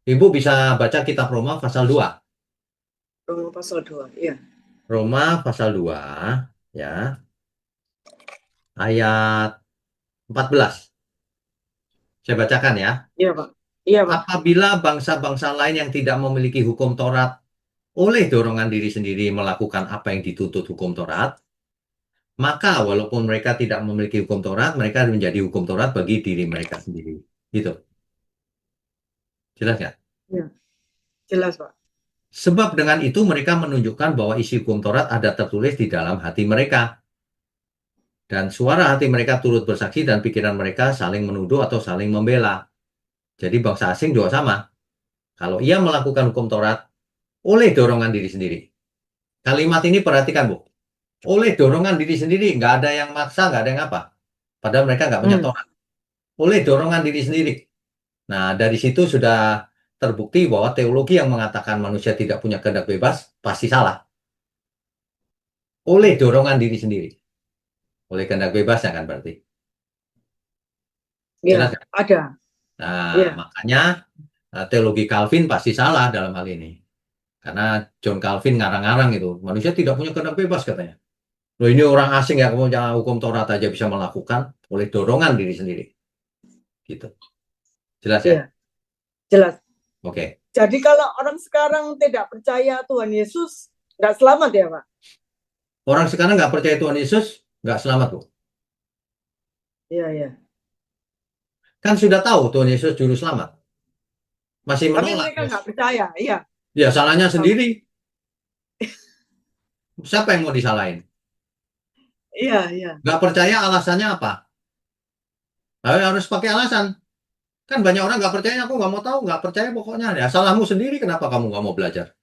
Ibu bisa baca kitab Roma pasal 2. Roma pasal 2, iya. Roma pasal 2, ya, ayat 14. Saya bacakan ya. Iya, Pak. Iya, Pak. Apabila bangsa-bangsa lain yang tidak memiliki hukum Taurat oleh dorongan diri sendiri melakukan apa yang dituntut hukum Taurat, maka walaupun mereka tidak memiliki hukum Taurat, mereka menjadi hukum Taurat bagi diri mereka sendiri. Gitu. Jelas ya? Iya. Jelas, Pak. Sebab dengan itu mereka menunjukkan bahwa isi hukum Taurat ada tertulis di dalam hati mereka. Dan suara hati mereka turut bersaksi dan pikiran mereka saling menuduh atau saling membela. Jadi bangsa asing juga sama. Kalau ia melakukan hukum Taurat oleh dorongan diri sendiri. Kalimat ini perhatikan, Bu. Oleh dorongan diri sendiri, nggak ada yang maksa, nggak ada yang apa. Padahal mereka nggak punya Taurat. Oleh dorongan diri sendiri. Nah, dari situ sudah terbukti bahwa teologi yang mengatakan manusia tidak punya kehendak bebas pasti salah. Oleh dorongan diri sendiri. Oleh kehendak bebasnya kan berarti. Iya, Jelas kan? ada. Nah, Iya. makanya teologi Calvin pasti salah dalam hal ini. Karena John Calvin ngarang-ngarang itu. Manusia tidak punya kehendak bebas katanya. Loh, ini orang asing ya, punya hukum Taurat aja bisa melakukan oleh dorongan diri sendiri. Gitu. Jelas ya? Iya. Jelas. Oke. Jadi kalau orang sekarang tidak percaya Tuhan Yesus, nggak selamat ya, Pak? Orang sekarang nggak percaya Tuhan Yesus, nggak selamat, Bu. Iya, iya. Kan sudah tahu Tuhan Yesus juru selamat. Masih Tapi menolak. mereka nggak percaya, iya. Ya, salahnya sendiri. Siapa yang mau disalahin? Iya, iya. Nggak percaya alasannya apa? Harus pakai alasan. Kan banyak orang nggak percaya, aku nggak mau tahu, nggak percaya pokoknya. Ya, salahmu sendiri, kenapa kamu nggak mau belajar?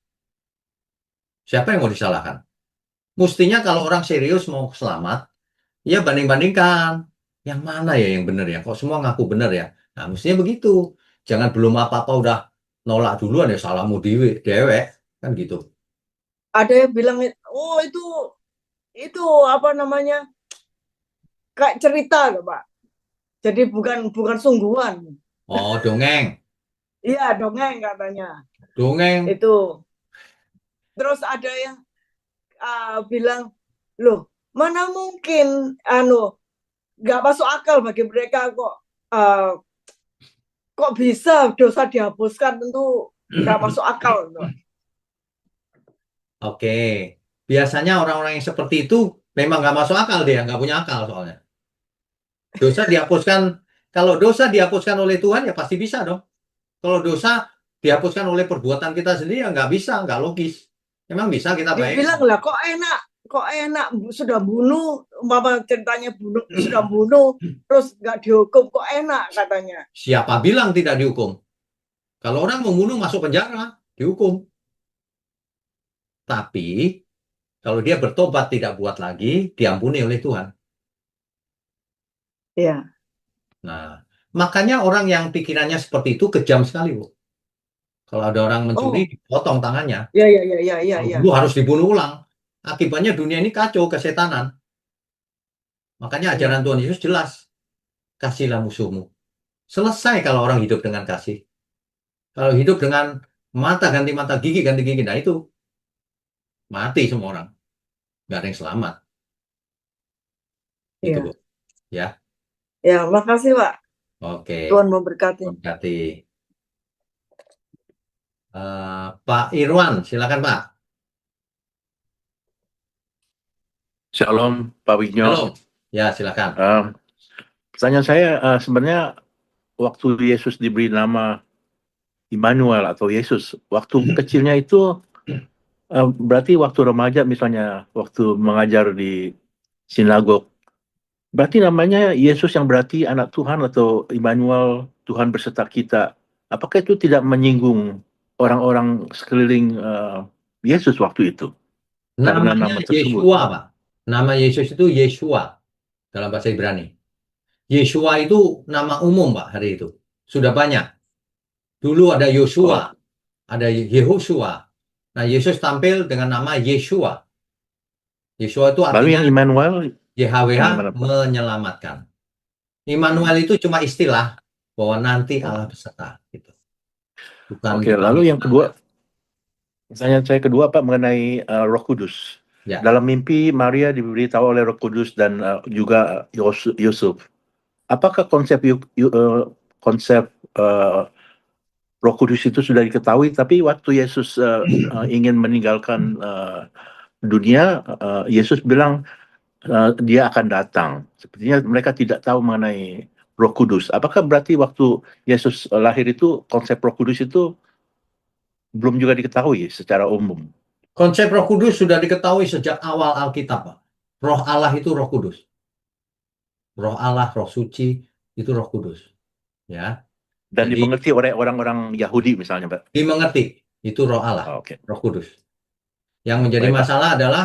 Siapa yang mau disalahkan? Mestinya kalau orang serius mau selamat, ya banding-bandingkan. Yang mana ya yang benar ya? Kok semua ngaku benar ya? Nah, mestinya begitu. Jangan belum apa-apa udah nolak duluan ya, salahmu dewek. Kan gitu. Ada yang bilang, oh itu apa namanya, kayak cerita loh, Pak. Jadi bukan sungguhan. Oh, dongeng. Iya, dongeng katanya. Dongeng. Itu. Terus ada yang bilang, loh, mana mungkin nggak masuk akal bagi mereka kok bisa dosa dihapuskan, tentu nggak masuk akal. Oke. Biasanya orang-orang yang seperti itu memang nggak masuk akal dia, nggak punya akal soalnya. Dosa dihapuskan, kalau dosa dihapuskan oleh Tuhan ya pasti bisa dong. Kalau dosa dihapuskan oleh perbuatan kita sendiri ya nggak bisa, nggak logis. Memang bisa kita Dia baik. bilang lah, kok enak sudah bunuh, mama ceritanya sudah bunuh, terus nggak dihukum, kok enak katanya. Siapa bilang tidak dihukum? Kalau orang membunuh masuk penjara, dihukum. Tapi kalau dia bertobat tidak buat lagi, diampuni oleh Tuhan. Iya. Nah, makanya orang yang pikirannya seperti itu kejam sekali, Bu. Kalau ada orang mencuri, dipotong tangannya. Iya. Lu harus dibunuh ulang. Akibatnya dunia ini kacau, kesetanan. Makanya ajaran Tuhan Yesus jelas. Kasihlah musuhmu. Selesai kalau orang hidup dengan kasih. Kalau hidup dengan mata ganti mata, gigi ganti gigi, nah itu mati semua orang, nggak ada yang selamat. Itu, Iya. Bu. Ya, Ya, makasih Pak. oke. Tuhan memberkati. Berarti Pak Irwan, silakan Pak. Shalom, Pak Wigno. Halo, ya silakan. Pertanyaan saya sebenarnya waktu Yesus diberi nama Immanuel atau Yesus, waktu kecilnya itu berarti waktu remaja misalnya, waktu mengajar di sinagog, berarti namanya Yesus yang berarti anak Tuhan atau Immanuel, Tuhan beserta kita. Apakah itu tidak menyinggung orang-orang sekeliling Yesus waktu itu? Karena nama Namanya tersebut. Yeshua, Pak. Nama Yesus itu Yeshua dalam bahasa Ibrani. Yeshua itu nama umum, Pak, hari itu. Sudah banyak. Dulu ada Yosua, ada Yehosua. Nah, Yesus tampil dengan nama Yeshua. Yeshua itu Lalu yang artinya Immanuel, YHWH yang mana, Pak? menyelamatkan. Immanuel itu cuma istilah bahwa nanti Allah beserta. Gitu. Bukan, Oke, bukan lalu yang kedua, istilah. pertanyaan saya kedua Pak mengenai Roh Kudus. Ya. Dalam mimpi Maria diberitahu oleh Roh Kudus dan juga Yusuf. Apakah konsep Roh Kudus itu sudah diketahui, tapi waktu Yesus ingin meninggalkan dunia, Yesus bilang dia akan datang. Sepertinya mereka tidak tahu mengenai Roh Kudus. Apakah berarti waktu Yesus lahir itu konsep Roh Kudus itu belum juga diketahui secara umum? Konsep Roh Kudus sudah diketahui sejak awal Alkitab, Pak. Roh Allah itu Roh Kudus. Roh Allah, Roh Suci itu Roh Kudus. Ya. Dan Jadi, dimengerti oleh orang-orang Yahudi misalnya, Pak? dimengerti itu Roh Allah, Oke. Roh Kudus. Yang menjadi Baik, Pak. masalah adalah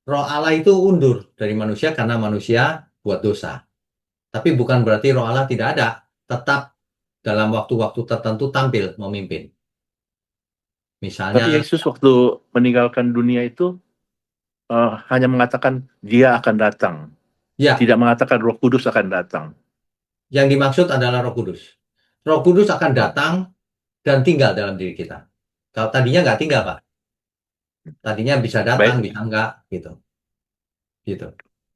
Roh Allah itu undur dari manusia karena manusia buat dosa. Tapi bukan berarti Roh Allah tidak ada. Tetap dalam waktu-waktu tertentu tampil memimpin. Tapi Misalnya, Yesus waktu meninggalkan dunia itu hanya mengatakan dia akan datang. ya, Tidak mengatakan Roh Kudus akan datang. yang dimaksud adalah Roh Kudus. Roh Kudus akan datang dan tinggal dalam diri kita. Kalau tadinya nggak tinggal, Pak. Tadinya bisa datang, Baik. bisa enggak, gitu. Gitu.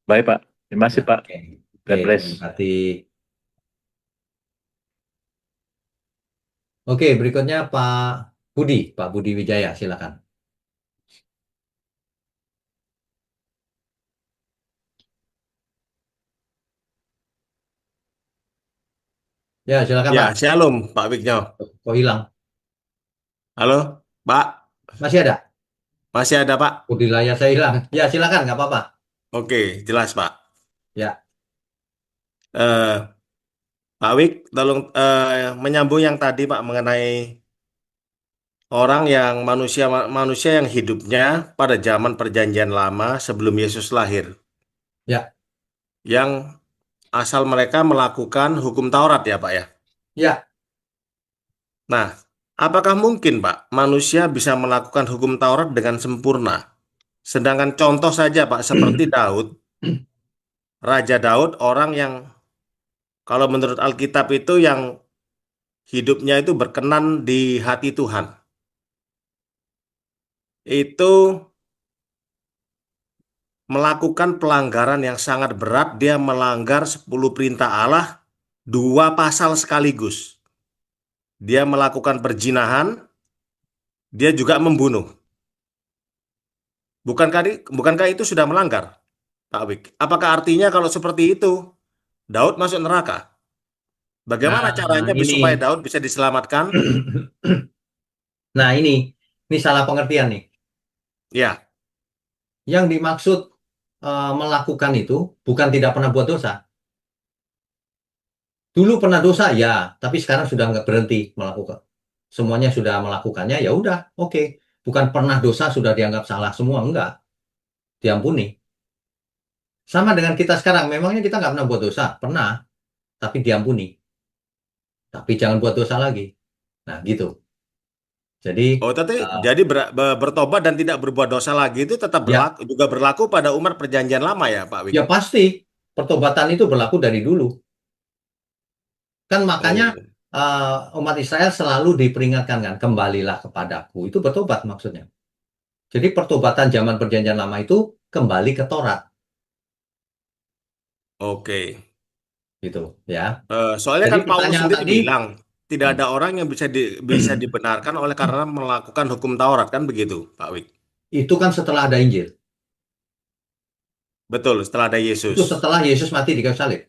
Baik, Pak. Terima kasih, Ya, Pak. oke. God Oke, bless. terima kasih. Oke, berikutnya Pak Budi Wijaya, silakan. Ya, silakan Ya, Pak. shalom Pak Wigno. Kok hilang? Halo, Pak. Masih ada? Masih ada Pak? Di layar saya hilang. Ya, silakan, nggak apa-apa. Oke, jelas Pak. Ya, Eh, Pak Wig, tolong menyambung yang tadi Pak mengenai orang yang manusia yang hidupnya pada zaman Perjanjian Lama sebelum Yesus lahir, ya, yang asal mereka melakukan hukum Taurat ya Pak ya. ya. Nah, apakah mungkin Pak manusia bisa melakukan hukum Taurat dengan sempurna? Sedangkan contoh saja Pak seperti Daud, Raja Daud, orang yang kalau menurut Alkitab itu yang hidupnya itu berkenan di hati Tuhan. Itu melakukan pelanggaran yang sangat berat, dia melanggar 10 perintah Allah, 2 pasal sekaligus. Dia melakukan perzinahan, dia juga membunuh. Bukankah itu sudah melanggar, Pak Wik? Apakah artinya kalau seperti itu, Daud masuk neraka? Bagaimana Nah, caranya ini. supaya Daud bisa diselamatkan? Nah, ini salah pengertian nih. Ya, Yang dimaksud melakukan itu bukan tidak pernah buat dosa. Dulu pernah dosa, ya, tapi sekarang sudah nggak berhenti melakukan. Semuanya sudah melakukannya, ya udah, oke. Bukan pernah dosa sudah dianggap salah semua, enggak. Diampuni. Sama dengan kita sekarang, memangnya kita nggak pernah buat dosa? Pernah, tapi diampuni. Tapi jangan buat dosa lagi. Nah, gitu. Jadi, jadi bertobat dan tidak berbuat dosa lagi itu tetap ya, juga berlaku pada umat Perjanjian Lama ya, Pak Wik? ya pasti pertobatan itu berlaku dari dulu. Kan makanya umat Israel selalu diperingatkan kan, kembalilah kepadaku. Itu bertobat maksudnya. Jadi pertobatan zaman Perjanjian Lama itu kembali ke Taurat, Oke. gitu ya. Soalnya Jadi kan Paulus pertanyaan sendiri tadi, bilang tidak ada orang yang bisa dibenarkan oleh karena melakukan hukum Taurat, kan begitu, Pak Wik? itu kan setelah ada Injil. Betul, setelah ada Itu Yesus. setelah Yesus mati di kayu salib.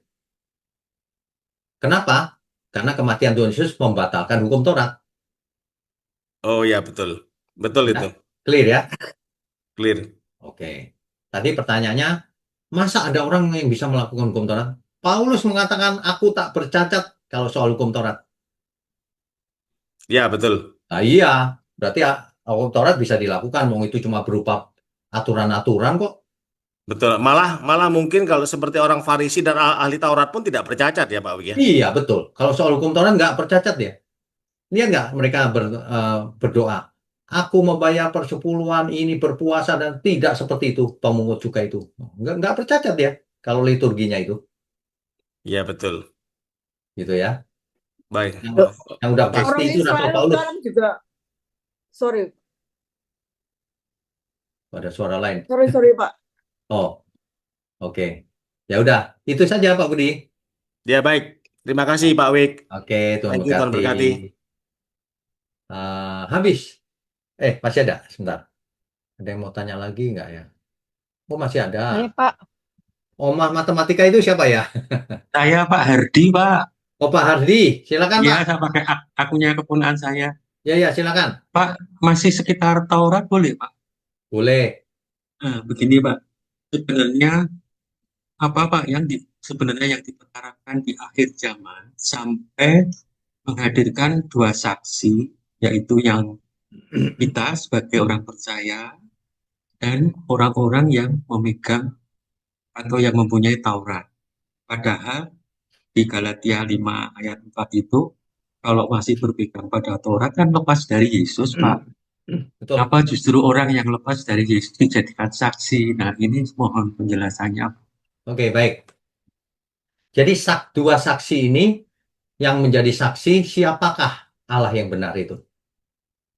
Kenapa? Karena kematian Tuhan Yesus membatalkan hukum Taurat. Oh ya, betul. Betul itu. Ya, clear ya? Clear. Oke. Tadi pertanyaannya, masa ada orang yang bisa melakukan hukum Taurat? Paulus mengatakan, aku tak bercacat kalau soal hukum Taurat. Ya, betul. Nah, iya, berarti hukum Taurat bisa dilakukan, mau itu cuma berupa aturan-aturan kok. Betul. Malah mungkin kalau seperti orang Farisi dan ahli Taurat pun tidak bercacat ya, Pak Wik ya. Iya, betul. Kalau soal hukum Taurat nggak bercacat ya. Lihat nggak mereka berdoa. Aku membayar persepuluhan ini berpuasa dan tidak seperti itu pemungut cukai itu. Nggak bercacat ya kalau liturginya itu. Ya, betul. Gitu ya. Baik. Yang, Loh, yang udah Oke. pasti orang itu Rasul Israel Paulus. sekarang juga, sorry, Ada suara lain. sorry Pak. Oh, oke. Ya udah, itu saja Pak Budi. Ya, baik. Terima kasih, Pak Wik. Oke, Tuhan Thank you, Tuhan berkati. berkati. Habis. Masih ada, sebentar. Ada yang mau tanya lagi nggak ya? Oh, masih ada. Saya Pak, Omah matematika itu siapa ya? saya Pak Hardi Pak. Oh, Pak Hardi. Silakan, Iya, Pak. saya pakai akunnya keponakan saya. Ya, silakan. Pak, masih sekitar Taurat boleh Pak? Boleh. Nah, begini Pak, sebenarnya apa Pak yang sebenarnya yang diperkarakan di akhir zaman sampai menghadirkan dua saksi, yaitu yang kita sebagai orang percaya dan orang-orang yang memegang atau yang mempunyai Taurat. Padahal di Galatia 5 ayat 4 itu kalau masih berpegang pada Taurat kan lepas dari Yesus, Pak. Betul. Apa justru orang yang lepas dari Yesus dijadikan saksi? Nah, ini mohon penjelasannya. Oke, baik. Jadi dua saksi ini yang menjadi saksi siapakah Allah yang benar itu.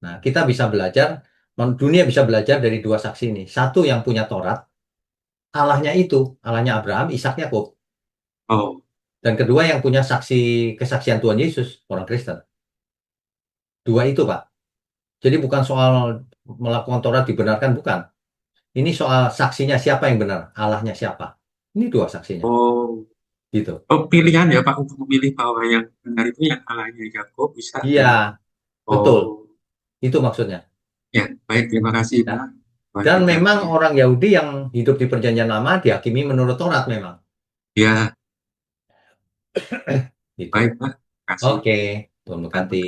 Nah, kita bisa belajar, dunia bisa belajar dari dua saksi ini. Satu yang punya Taurat, Allahnya itu, Allahnya Abraham, Ishak, Yakub. Oh, Dan kedua yang punya kesaksian Tuhan Yesus, orang Kristen. Dua itu, Pak. Jadi bukan soal melakukan Taurat dibenarkan, bukan. Ini soal saksinya siapa yang benar, Allahnya siapa. Ini dua saksinya. oh, Gitu. pilihan ya Pak untuk memilih bahwa yang benar itu yang Allahnya Yakub bisa. Iya, betul. Oh, Itu maksudnya. ya, baik, terima kasih Ya. Pak. Dan memang orang Yahudi yang hidup di Perjanjian Lama dihakimi menurut Taurat memang. Ya, Gitu. baik Pak. Terima kasih. Oke, Tuhan berkati.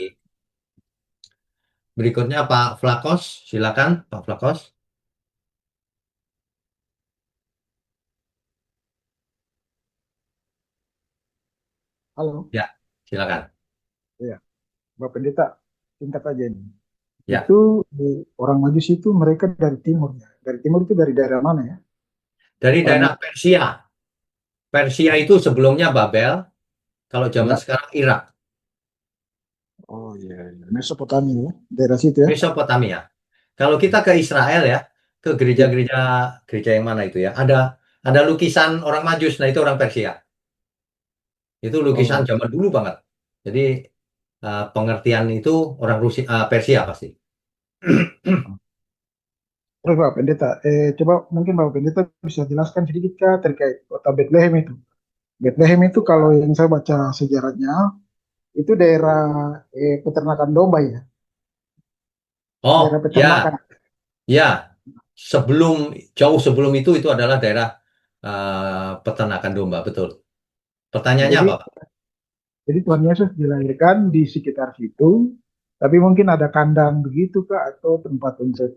Berikutnya Pak Flakos, silakan Pak Flakos. Halo, Ya, silakan. Bapak Pendeta, singkat aja ini. Ya. Itu orang Majus itu mereka dari timur ya. Dari timur itu dari daerah mana ya? Dari daerah Persia. Persia itu sebelumnya Babel, kalau zaman Ya. sekarang Irak, Oh iya, Mesopotamia ya, daerah situ ya. Mesopotamia. Kalau kita ke Israel ya, ke gereja yang mana itu ya? Ada lukisan orang Majus, nah itu orang Persia. Itu lukisan zaman dulu banget. Jadi pengertian itu orang Persia pasti. Terus Bapak Pendeta, coba mungkin Bapak Pendeta bisa jelaskan sedikit Kak terkait kota Bethlehem itu. Bethlehem itu kalau yang saya baca sejarahnya, itu daerah peternakan domba ya. Oh, Daerah peternakan. ya. Jauh sebelum itu adalah daerah peternakan domba, betul. Pertanyaannya Jadi, apa, Pak? Jadi Tuhan Yesus dilahirkan di sekitar situ, tapi mungkin ada kandang begitu Kak, atau tempat untuk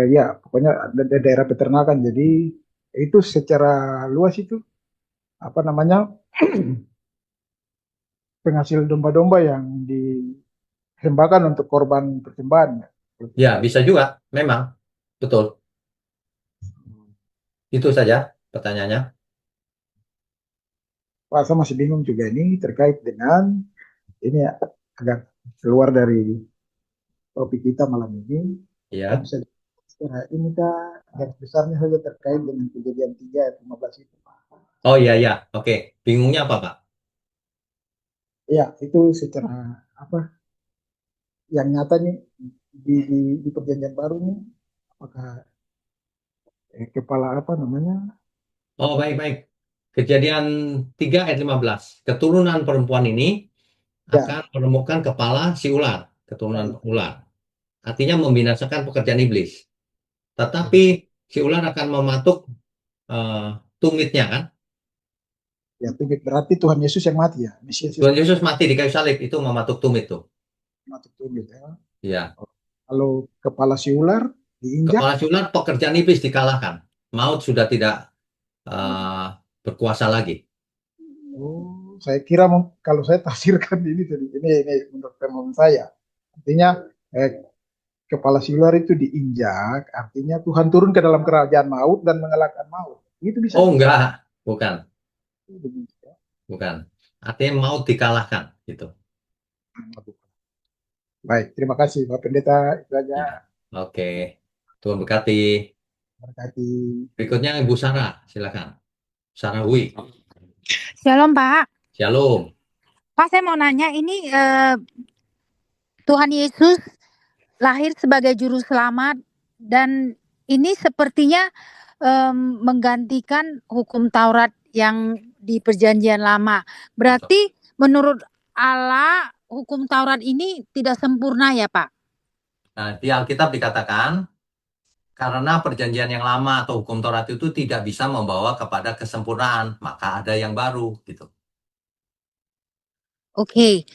ya pokoknya ada daerah peternakan. Jadi itu secara luas itu apa namanya penghasil domba-domba yang disembahkan untuk korban persembahan. Ya, bisa juga, memang. Betul. Itu saja pertanyaannya. Pak, saya masih bingung juga ini terkait dengan ini ya, agak keluar dari topik kita malam ini. Ya. Bisa secara ini Kak, garis besarnya saja terkait dengan Kejadian 3 ayat 15 itu. Oh iya, ya. Oke. Bingungnya apa, Pak? Ya, itu secara apa yang nyata nih di perjanjian baru nih, apakah kepala apa namanya? Oh, baik-baik. Kejadian 3 ayat 15. Keturunan perempuan ini Ya, akan menemukan kepala si ular, keturunan baik. ular. Artinya membinasakan pekerjaan iblis. Tetapi Jadi, si ular akan mematuk eh, tumitnya kan? ya tumit berarti Tuhan Yesus yang mati ya, Mesias Tuhan Yesus Yesus mati di kayu salib itu mematuk tumit tuh. mati tumit ya. Ya. Kalau kepala si ular diinjak, Kepala si ular pekerjaan iblis dikalahkan. Maut sudah tidak eh, berkuasa lagi. oh, saya kira kalau saya tafsirkan ini menurut pemahaman saya, artinya kepala si ular itu diinjak, artinya Tuhan turun ke dalam kerajaan maut dan mengalahkan maut. Itu bisa. Oh enggak, bukan, Begitu ya. bukan. Artinya maut dikalahkan gitu. Baik, terima kasih Pak Pendeta. Itu aja. Ya. Oke. Tuhan berkati. Berkati. Berikutnya Ibu Sarah, silakan. Sarah Hui. Shalom Pak. Shalom. Pak saya mau nanya ini Tuhan Yesus lahir sebagai juru selamat dan ini sepertinya menggantikan hukum Taurat yang di Perjanjian Lama. Berarti menurut Allah hukum Taurat ini tidak sempurna ya Pak? Nah, di Alkitab dikatakan karena perjanjian yang lama atau hukum Taurat itu tidak bisa membawa kepada kesempurnaan, maka ada yang baru gitu. Oke.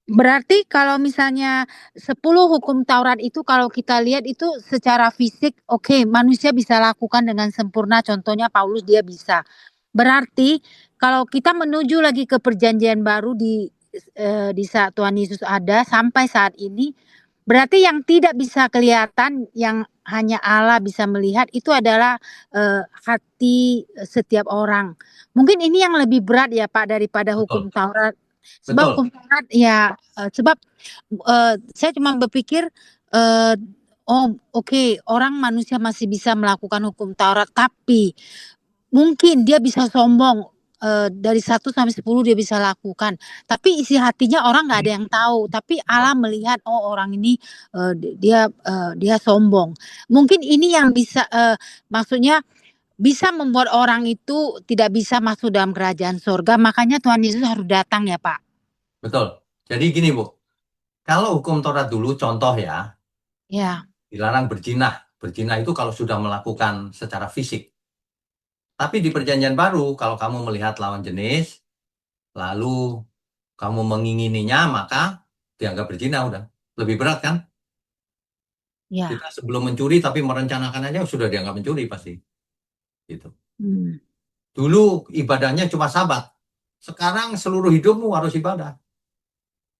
Berarti kalau misalnya 10 hukum Taurat itu kalau kita lihat itu secara fisik oke, manusia bisa lakukan dengan sempurna, contohnya Paulus dia bisa. Berarti kalau kita menuju lagi ke perjanjian baru di saat Tuhan Yesus ada sampai saat ini, berarti yang tidak bisa kelihatan yang hanya Allah bisa melihat itu adalah hati setiap orang. Mungkin ini yang lebih berat ya Pak daripada hukum Taurat. Sebab Betul. hukum Taurat ya saya cuma berpikir oke, orang manusia masih bisa melakukan hukum Taurat tapi mungkin dia bisa sombong dari 1 sampai 10 dia bisa lakukan. Tapi isi hatinya orang nggak ada yang tahu. Tapi Allah melihat oh orang ini dia sombong. Mungkin ini yang bisa maksudnya bisa membuat orang itu tidak bisa masuk dalam kerajaan surga. Makanya Tuhan Yesus harus datang ya Pak. Betul. Jadi gini Bu, kalau hukum Taurat dulu contoh ya, dilarang berzinah. Berzinah itu kalau sudah melakukan secara fisik. Tapi di perjanjian baru, kalau kamu melihat lawan jenis, lalu kamu mengingininya, maka dianggap berzina udah. Lebih berat kan? Ya. Kita sebelum mencuri tapi merencanakan aja sudah dianggap mencuri pasti. Gitu. Dulu ibadahnya cuma Sabat. Sekarang seluruh hidupmu harus ibadah.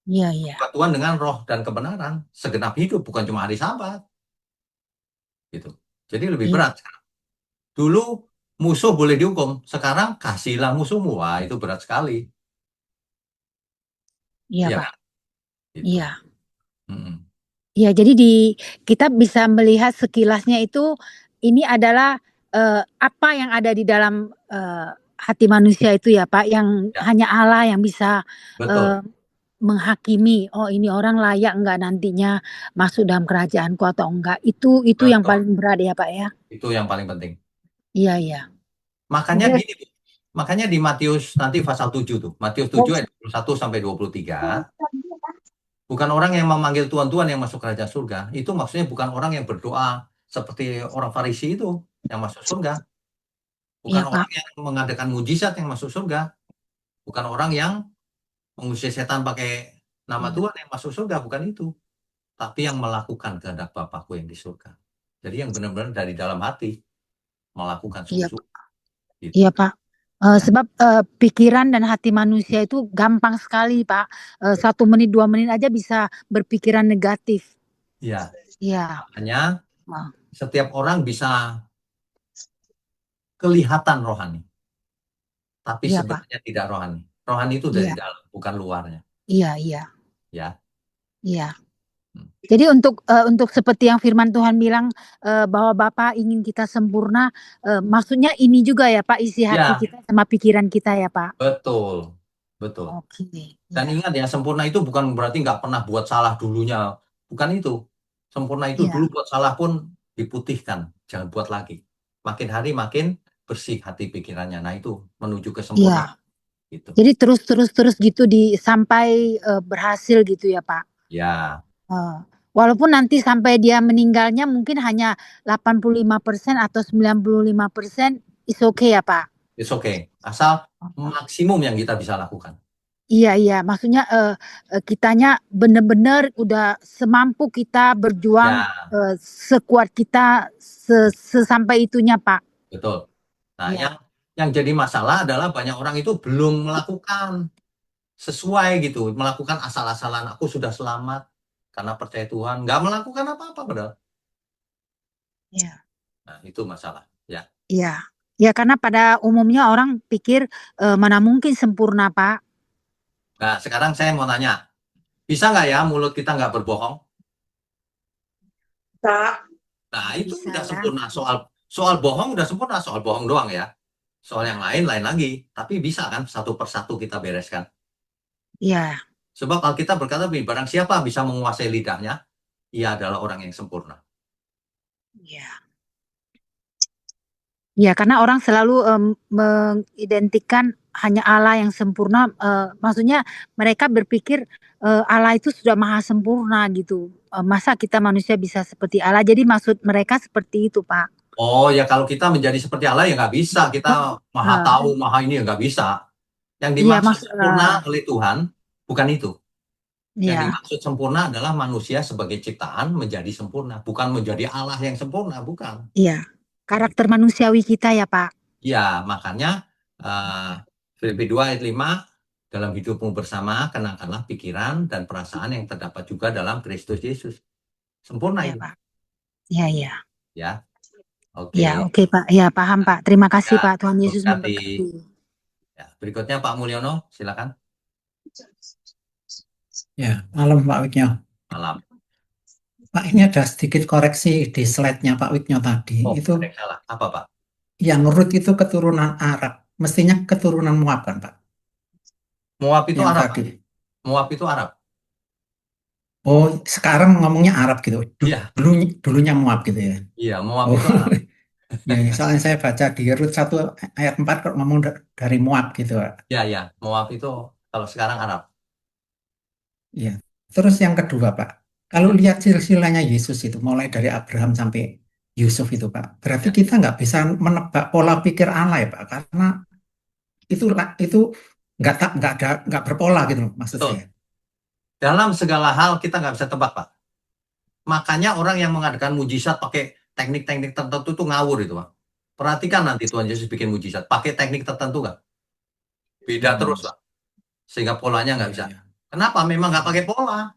Iya, iya. Tuhan dengan roh dan kebenaran segenap hidup, bukan cuma hari Sabat. Gitu. Jadi lebih berat. Dulu musuh boleh dihukum, sekarang kasihlah musuhmu. Wah, itu berat sekali. Iya, Pak. Gitu. Iya. Ya, jadi kita bisa melihat sekilasnya itu ini adalah apa yang ada di dalam hati manusia itu ya Pak, yang hanya Allah yang bisa menghakimi. Oh ini orang layak enggak nantinya masuk dalam kerajaanku atau enggak. Itu yang paling berat ya Pak ya. Itu yang paling penting. Iya, iya. Makanya gini, makanya di Matius nanti pasal 7 tuh. Matius 7 ayat 21 sampai 23. Bukan orang yang memanggil Tuhan-Tuhan yang masuk kerajaan surga. Itu maksudnya bukan orang yang berdoa seperti orang Farisi itu yang masuk surga. Bukan orang yang mengadakan mujizat yang masuk surga. Bukan orang yang mengusir setan pakai nama Tuhan yang masuk surga. Bukan itu. Tapi yang melakukan kehendak Bapakku yang di surga. Jadi yang benar-benar dari dalam hati melakukan sungguh-sungguh. Gitu. Iya Pak. Sebab pikiran dan hati manusia itu gampang sekali Pak. 1 menit 2 menit aja bisa berpikiran negatif. Iya. Iya. Makanya setiap orang bisa kelihatan rohani. Tapi sebenarnya tidak rohani. Rohani itu dari dalam, bukan luarnya. Iya, iya. Ya. Iya. Jadi untuk seperti yang firman Tuhan bilang bahwa Bapa ingin kita sempurna, maksudnya ini juga ya Pak, isi hati Ya, kita sama pikiran kita ya Pak. betul. Betul. Oke, Dan ya, ingat ya, sempurna itu bukan berarti nggak pernah buat salah dulunya. Bukan itu. Sempurna itu ya, dulu buat salah pun diputihkan. Jangan buat lagi. Makin hari makin bersih hati pikirannya. Nah itu menuju ke ya. sempurna. Gitu. Jadi terus gitu sampai berhasil gitu ya Pak. Ya, Walaupun nanti sampai dia meninggalnya mungkin hanya 85% atau 95% is okay ya Pak. it's okay. Asal maksimum yang kita bisa lakukan. Iya, maksudnya kitanya benar-benar udah semampu kita berjuang Ya, sekuat kita sesampai itunya Pak. betul. Nah, Ya, yang jadi masalah adalah banyak orang itu belum melakukan sesuai gitu, melakukan asal-asalan. Aku sudah selamat karena percaya Tuhan, nggak melakukan apa-apa padahal. ya, Nah, itu masalah. Ya. iya. Ya karena pada umumnya orang pikir mana mungkin sempurna Pak. Nah, sekarang saya mau nanya, bisa nggak ya mulut kita nggak berbohong? Tak. Nah, itu Bisa udah ya. sempurna. Soal bohong udah sempurna, soal bohong doang ya. Soal yang lain lagi. Tapi bisa kan satu persatu kita bereskan. Iya. Sebab Alkitab berkata, barang siapa bisa menguasai lidahnya, ia adalah orang yang sempurna. Iya. Ya, karena orang selalu mengidentikan hanya Allah yang sempurna. Maksudnya mereka berpikir Allah itu sudah maha sempurna gitu. Masa kita manusia bisa seperti Allah? Jadi maksud mereka seperti itu, Pak. Oh ya, kalau kita menjadi seperti Allah ya nggak bisa. Kita maha tahu, maha ini ya nggak bisa. Yang Iya, dimaksud sempurna oleh Tuhan bukan itu. Yang iya, dimaksud sempurna adalah manusia sebagai ciptaan menjadi sempurna, bukan menjadi Allah yang sempurna, bukan. iya. Karakter manusiawi kita ya, Pak. Ya, makanya Filipi 2 ayat 5, dalam hidupmu bersama kenangkanlah pikiran dan perasaan yang terdapat juga dalam Kristus Yesus. Sempurna Iya, itu. Pak. Iya. Ya. Oke. Ya, oke, Pak. Ya, paham, Pak. Terima kasih, Ya, Pak. Tuhan Yesus berkati. memberkati. Ya, berikutnya Pak Mulyono, silakan. Ya, malam Pak Wiknyo. Malam. Pak, ini ada sedikit koreksi di slide-nya Pak Wiknyo tadi. Oh, Itu ada yang salah. Apa, Pak? yang Rut itu keturunan Arab. Mestinya keturunan Moab kan, Pak? Moab itu Yang Arab, tadi. Pak. Moab itu Arab. Oh, sekarang ngomongnya Arab gitu. Iya. Dulunya Moab gitu ya. Iya, Moab itu Arab. Ya, soalnya saya baca di Rut 1 ayat 4 kok ngomong dari Moab gitu, Pak. Ya, Moab itu kalau sekarang Arab. Iya. Terus yang kedua, Pak. Kalau lihat silsilahnya Yesus itu, mulai dari Abraham sampai Yusuf itu, Pak. Berarti kita nggak bisa menebak pola pikir Allah ya, Pak. Karena itu nggak berpola gitu loh, maksud Betul. saya. Dalam segala hal kita nggak bisa tebak, Pak. Makanya orang yang mengadakan mujizat pakai teknik-teknik tertentu itu ngawur itu, Pak. Perhatikan nanti Tuhan Yesus bikin mujizat. Pakai teknik tertentu nggak? Beda terus, Pak. Sehingga polanya nggak bisa. Kenapa? Memang nggak pakai pola.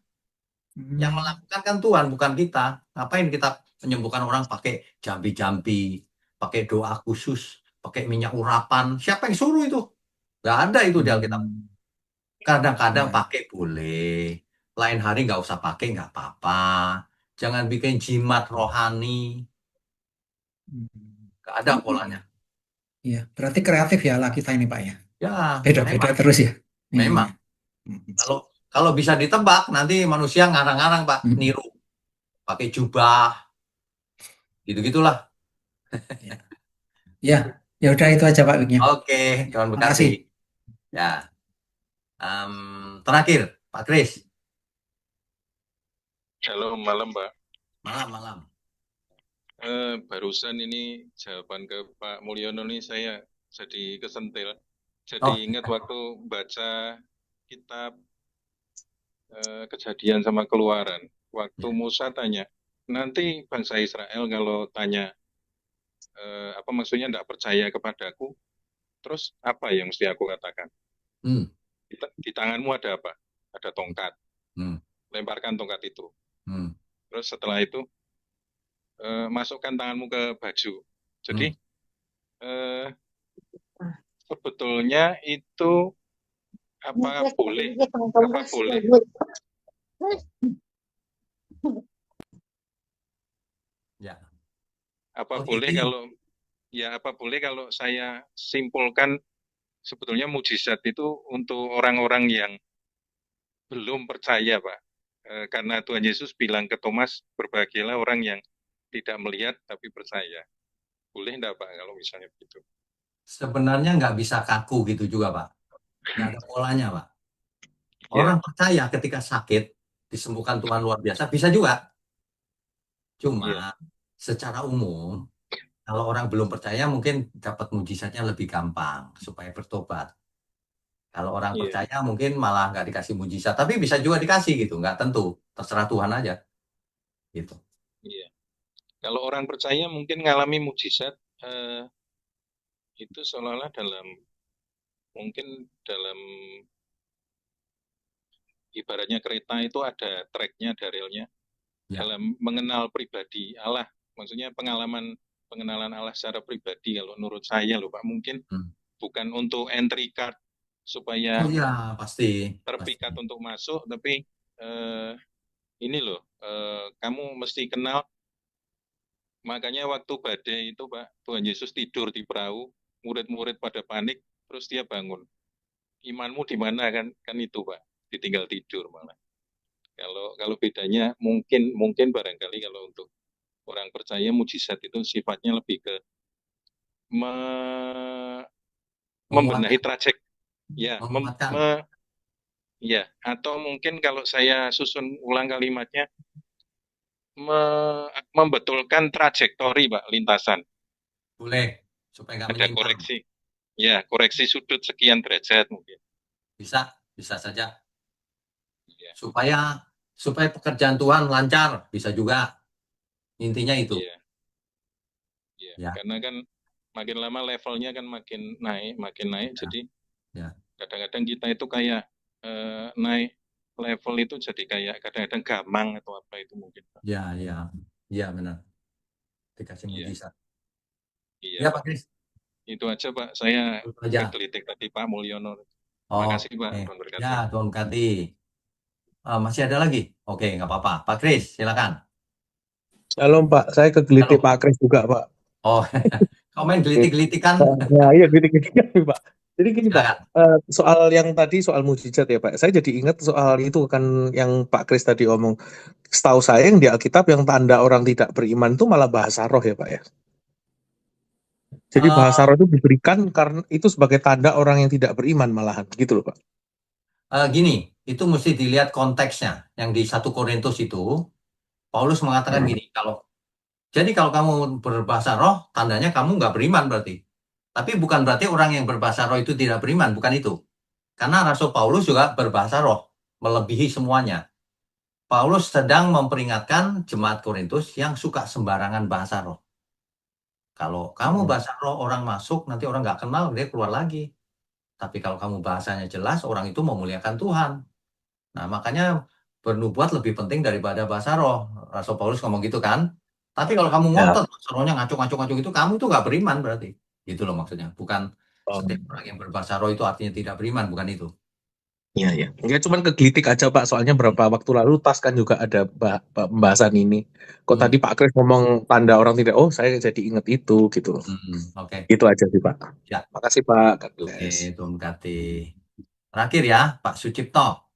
Yang melakukan kan Tuhan, bukan kita. Ngapain kita menyembuhkan orang pakai jambi-jambi, pakai doa khusus, pakai minyak urapan. Siapa yang suruh itu? Nggak ada itu di Alkitab. Kadang-kadang pakai boleh. Lain hari nggak usah pakai, nggak apa-apa. Jangan bikin jimat rohani. Nggak ada polanya. Iya, berarti kreatif ya Allah kita ini, Pak ya. Ya, Beda-beda memang. terus ya. Memang. Kalau bisa ditebak, nanti manusia ngarang-ngarang, Pak. Niru. Pakai jubah. Gitu-gitulah. Ya udah itu aja Pak Wiknya. Oke, Tuhan berkati. Ya. Terakhir, Pak Kris. Halo, malam, Pak. Malam. Barusan ini jawaban ke Pak Mulyono nih saya jadi kesentil. Jadi ingat waktu baca kitab Kejadian sama Keluaran. Waktu Musa tanya, nanti bangsa Israel kalau tanya apa maksudnya tidak percaya kepadaku, terus apa yang mesti aku katakan? Di tanganmu ada apa? Ada tongkat. Lemparkan tongkat itu. Terus setelah itu masukkan tanganmu ke baju. Jadi sebetulnya itu apa boleh Apa Oh boleh gitu. kalau saya simpulkan sebetulnya mujizat itu untuk orang-orang yang belum percaya, Pak. Karena Tuhan Yesus bilang ke Thomas, berbahagialah orang yang tidak melihat tapi percaya. Boleh enggak, Pak, kalau misalnya begitu? Sebenarnya nggak bisa kaku gitu juga, Pak. Nggak ada polanya, Pak. Ya, Orang percaya ketika sakit, disembuhkan Tuhan luar biasa, bisa juga. ya, Cuma secara umum, kalau orang belum percaya mungkin dapat mujizatnya lebih gampang supaya bertobat. Kalau orang iya, percaya mungkin malah nggak dikasih mujizat, tapi bisa juga dikasih gitu, nggak tentu. Terserah Tuhan aja gitu. iya. Kalau orang percaya mungkin ngalami mujizat, itu seolah-olah mungkin dalam ibaratnya kereta itu ada tracknya, ada relnya. Ya. Dalam mengenal pribadi Allah, maksudnya pengenalan Allah secara pribadi, kalau menurut saya loh Pak, mungkin bukan untuk entry card supaya Oh iya, pasti. terpikat untuk masuk, tapi ini loh, kamu mesti kenal. Makanya waktu badai itu Pak, Tuhan Yesus tidur di perahu, murid-murid pada panik, terus dia bangun. Imanmu di mana kan itu Pak, ditinggal tidur malah. Kalau bedanya mungkin barangkali kalau untuk orang percaya mujizat itu sifatnya lebih ke membenahi trajek, ya, ya, atau mungkin kalau saya susun ulang kalimatnya, membetulkan trajektori Pak, lintasan. Boleh, supaya nggak Ada menyimpang. koreksi, ya, koreksi sudut sekian derajat mungkin. Bisa saja. Ya. Supaya pekerjaan Tuhan lancar, bisa juga. Intinya itu. Iya. Ya. Karena kan makin lama levelnya kan makin naik, jadi kadang-kadang kita itu kayak naik level itu jadi kayak kadang-kadang gamang atau apa itu mungkin. Iya benar. Dikasih mujizat. Iya, Ya Pak Kris. Itu aja Pak, saya kegelitik tadi Pak Mulyono. Terima kasih Pak. Ya, Tuhan berkati. Masih ada lagi? Oke, nggak apa-apa. Pak Kris, silakan. Shalom Pak, saya kegelitik Pak Kris juga Pak. Oh, kau main gelitik-gelitikan? Ya, iya gelitik-gelitikan Pak. Jadi gini Pak, soal yang tadi soal mujizat ya Pak, saya jadi ingat soal itu kan yang Pak Kris tadi omong. Setahu saya yang di Alkitab yang tanda orang tidak beriman itu malah bahasa roh ya Pak ya. Jadi bahasa roh itu diberikan karena itu sebagai tanda orang yang tidak beriman malahan, gitu loh Pak. Gini, itu mesti dilihat konteksnya. Yang di 1 Korintus itu, Paulus mengatakan gini, jadi kalau kamu berbahasa roh, tandanya kamu nggak beriman berarti. Tapi bukan berarti orang yang berbahasa roh itu tidak beriman, bukan itu. Karena Rasul Paulus juga berbahasa roh, melebihi semuanya. Paulus sedang memperingatkan jemaat Korintus yang suka sembarangan bahasa roh. Kalau kamu bahasa roh, orang masuk, nanti orang nggak kenal, dia keluar lagi. Tapi kalau kamu bahasanya jelas, orang itu memuliakan Tuhan. Nah, makanya bernubuat lebih penting daripada bahasa roh. Rasul Paulus ngomong gitu kan. Tapi kalau kamu ngotot, bahasa rohnya ngaco-ngaco itu, kamu tuh nggak beriman berarti. Gitu loh maksudnya. Bukan setiap orang yang berbahasa roh itu artinya tidak beriman, bukan itu. Iya, ya. Enggak cuma kegelitik aja Pak, soalnya beberapa waktu lalu TAS kan juga ada pembahasan ini. Kok tadi Pak Kris ngomong tanda orang tidak, saya jadi ingat itu gitu loh. Oke. Itu aja sih Pak. Ya. Makasih Pak. Oke, Tuhan berkati. Terakhir ya, Pak Sucipto.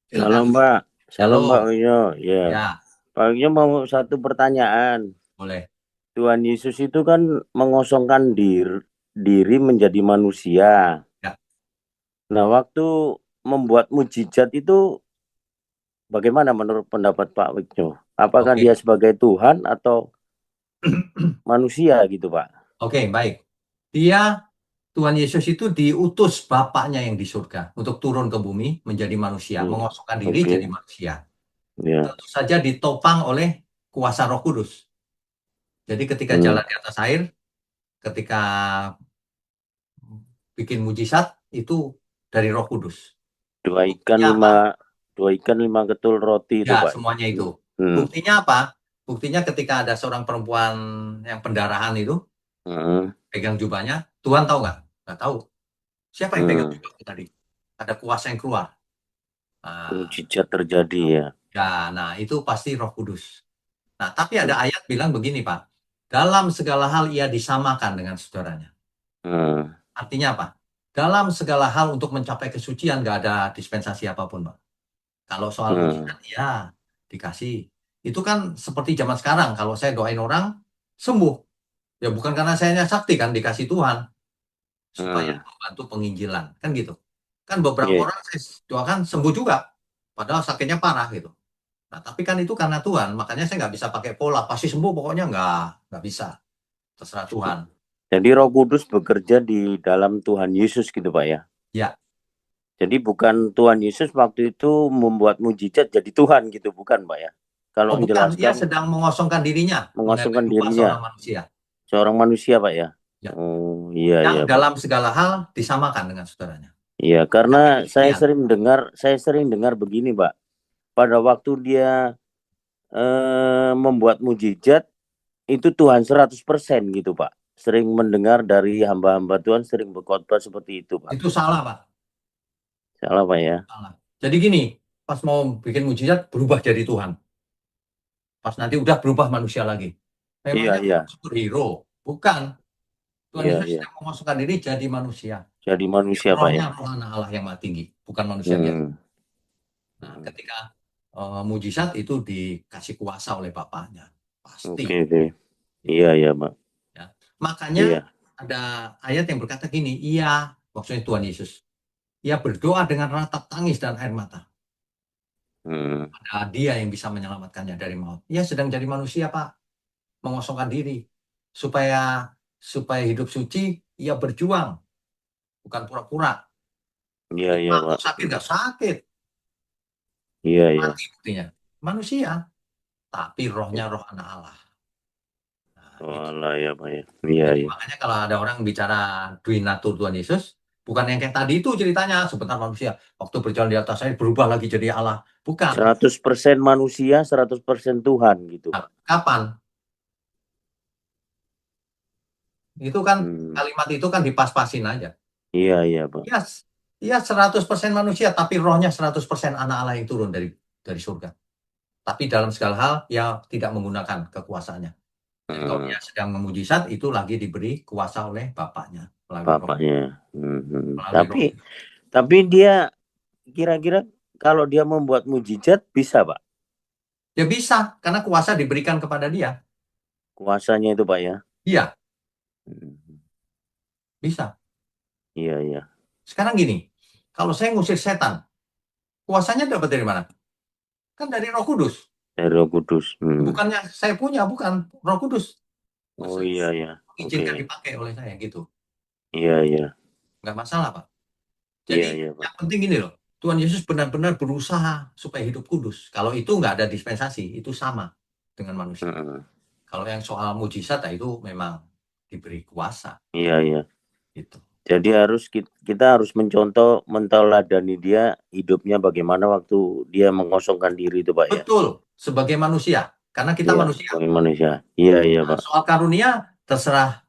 Shalom Pak. Shalom Pak Uyo. Ya. Pak Uyo mau satu pertanyaan. Boleh. Tuhan Yesus itu kan mengosongkan diri menjadi manusia. Ya. Nah, waktu membuat mujizat itu bagaimana menurut pendapat Pak Uyo? Apakah dia sebagai Tuhan atau manusia gitu Pak? Oke, baik. Tuhan Yesus itu diutus Bapaknya yang di surga untuk turun ke bumi menjadi manusia, mengosongkan diri jadi manusia. Tentu saja ditopang oleh kuasa Roh Kudus. Jadi ketika jalan di atas air, ketika bikin mujizat itu dari Roh Kudus. Dua ikan lima ketul roti itu Pak. Semuanya itu. Buktinya apa? Buktinya ketika ada seorang perempuan yang pendarahan itu pegang jubahnya, Tuhan tahu nggak? Nggak tahu. Siapa yang pegang jubah tadi? Ada kuasa yang keluar. Mujizat terjadi ya. Nah itu pasti Roh Kudus. Nah, tapi ada ayat bilang begini Pak. dalam segala hal ia disamakan dengan saudaranya. Artinya apa? Dalam segala hal untuk mencapai kesucian nggak ada dispensasi apapun, Pak. Kalau soal mujizat, ya dikasih. Itu kan seperti zaman sekarang, kalau saya doain orang sembuh, ya bukan karena saya sakti kan, dikasih Tuhan supaya membantu penginjilan, kan gitu. Kan beberapa orang saya doakan sembuh juga, padahal sakitnya parah gitu. Nah, tapi kan itu karena Tuhan, makanya saya nggak bisa pakai pola, pasti sembuh, pokoknya nggak bisa. Terserah Tuhan. Jadi Roh Kudus bekerja di dalam Tuhan Yesus gitu Pak ya? Ya. Jadi bukan Tuhan Yesus waktu itu membuat mujizat jadi Tuhan gitu, bukan Pak ya? Kalau bukan, ia menjelaskan sedang mengosongkan dirinya. mengosongkan seorang dirinya. manusia. Seorang manusia Pak ya? Ya. Oh iya Yang iya. dalam segala hal disamakan dengan saudaranya. Iya, karena saya sering dengar begini Pak. Pada waktu dia membuat mujizat itu Tuhan 100% gitu Pak. Sering mendengar dari hamba-hamba Tuhan sering berkhotbah seperti itu Pak. Itu salah Pak. Salah Pak ya. Salah. Jadi gini, pas mau bikin mujizat berubah jadi Tuhan. Pas nanti udah berubah manusia lagi. Memangnya superhero, bukan. Tuhan Yesus sedang memasukkan diri jadi manusia. Jadi manusia Pak ya. Roh Allah yang maha tinggi, bukan manusia biasa. Nah, ketika mujizat itu dikasih kuasa oleh Bapaknya, pasti. Oke. Iya Pak. Ya. Makanya ada ayat yang berkata gini, maksudnya Tuhan Yesus, ia berdoa dengan ratap tangis dan air mata. Ada dia yang bisa menyelamatkannya dari maut. Ia sedang jadi manusia Pak, mengosongkan diri supaya hidup suci. Ia berjuang, bukan pura-pura. Iya Pak. Sakit nggak sakit. Iya. Mati buktinya manusia, tapi rohnya roh anak Allah. Allah ya Pak ya. Iya. Makanya kalau ada orang bicara duinatur Tuhan Yesus, bukan yang kayak tadi itu ceritanya sebentar manusia, waktu berjalan di atas air berubah lagi jadi Allah. Bukan. 100% manusia, 100% Tuhan gitu. Nah, kapan? Itu kan kalimat itu kan dipas-pasin aja. Iya Pak. Iya 100% manusia, tapi rohnya 100% anak Allah yang turun dari surga. Tapi dalam segala hal, ia tidak menggunakan kekuasaannya. Jadi kalau dia sedang memujizat, itu lagi diberi kuasa oleh Bapaknya. Bapaknya. Tapi dia kira-kira kalau dia membuat mujizat bisa Pak? Ya bisa, karena kuasa diberikan kepada dia. Kuasanya itu Pak ya? Iya. Bisa. Iya. Sekarang gini, kalau saya ngusir setan, kuasanya dapat dari mana? Kan dari Roh Kudus. Dari Roh Kudus. Bukannya saya punya, bukan Roh Kudus. Oh iya. Izinkan dipakai oleh saya gitu. Iya. Nggak masalah Pak. Jadi yang penting gini loh, Tuhan Yesus benar-benar berusaha supaya hidup kudus. Kalau itu nggak ada dispensasi, itu sama dengan manusia. Kalau yang soal mujizat, itu memang diberi kuasa. Iya. Gitu. Jadi kita harus mencontoh, menteladani dia hidupnya bagaimana waktu dia mengosongkan diri itu Pak ya. Betul, sebagai manusia, karena kita manusia. Sebagai manusia. Iya Pak. Soal karunia terserah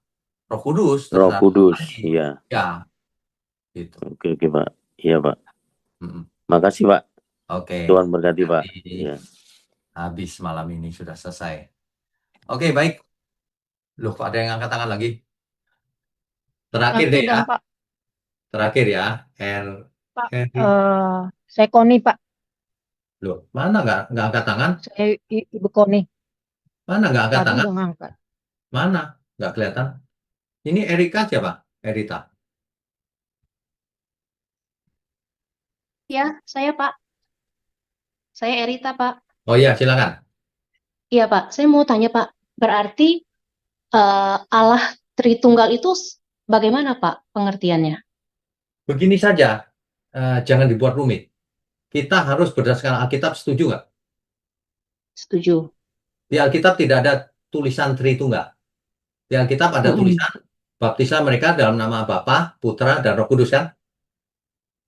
Roh Kudus. Roh Kudus, iya. Ya, gitu. Oke Pak. Iya Pak. Makasih Pak. Oke. Tuhan berkati Pak. Iya. Habis malam ini sudah selesai. Oke, baik. Loh, ada yang angkat tangan lagi? Terakhir deh ya. Pak. Terakhir ya. Pak, saya Koni Pak. Loh, mana nggak angkat tangan? Saya Ibu Koni. Mana nggak angkat tangan? Ngangkat. Mana? Nggak kelihatan. Ini Erika siapa? Erita. Ya, saya Pak. Saya Erita Pak. Oh iya, silakan. Iya Pak, saya mau tanya Pak. Berarti Allah Tritunggal itu bagaimana Pak pengertiannya? Begini saja, jangan dibuat rumit. Kita harus berdasarkan Alkitab, setuju nggak? Setuju. Di Alkitab tidak ada tulisan Tritunggal. Di Alkitab ada tulisan baptisan mereka dalam nama Bapa, Putra, dan Roh Kudus kan?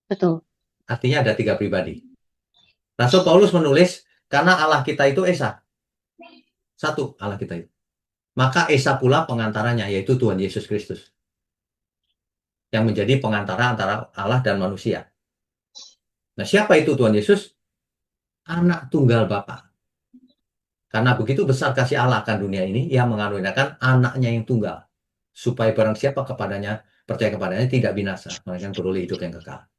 Betul. Artinya ada 3 pribadi. Rasul Paulus menulis, karena Allah kita itu Esa. Satu Allah kita itu. Maka Esa pula pengantaranya, yaitu Tuhan Yesus Kristus. Yang menjadi pengantara antara Allah dan manusia. Nah, siapa itu Tuhan Yesus? Anak tunggal Bapa. Karena begitu besar kasih Allah akan dunia ini, Ia mengaruniakan anaknya yang tunggal, supaya barang siapa percaya kepadanya tidak binasa, melainkan beroleh hidup yang kekal.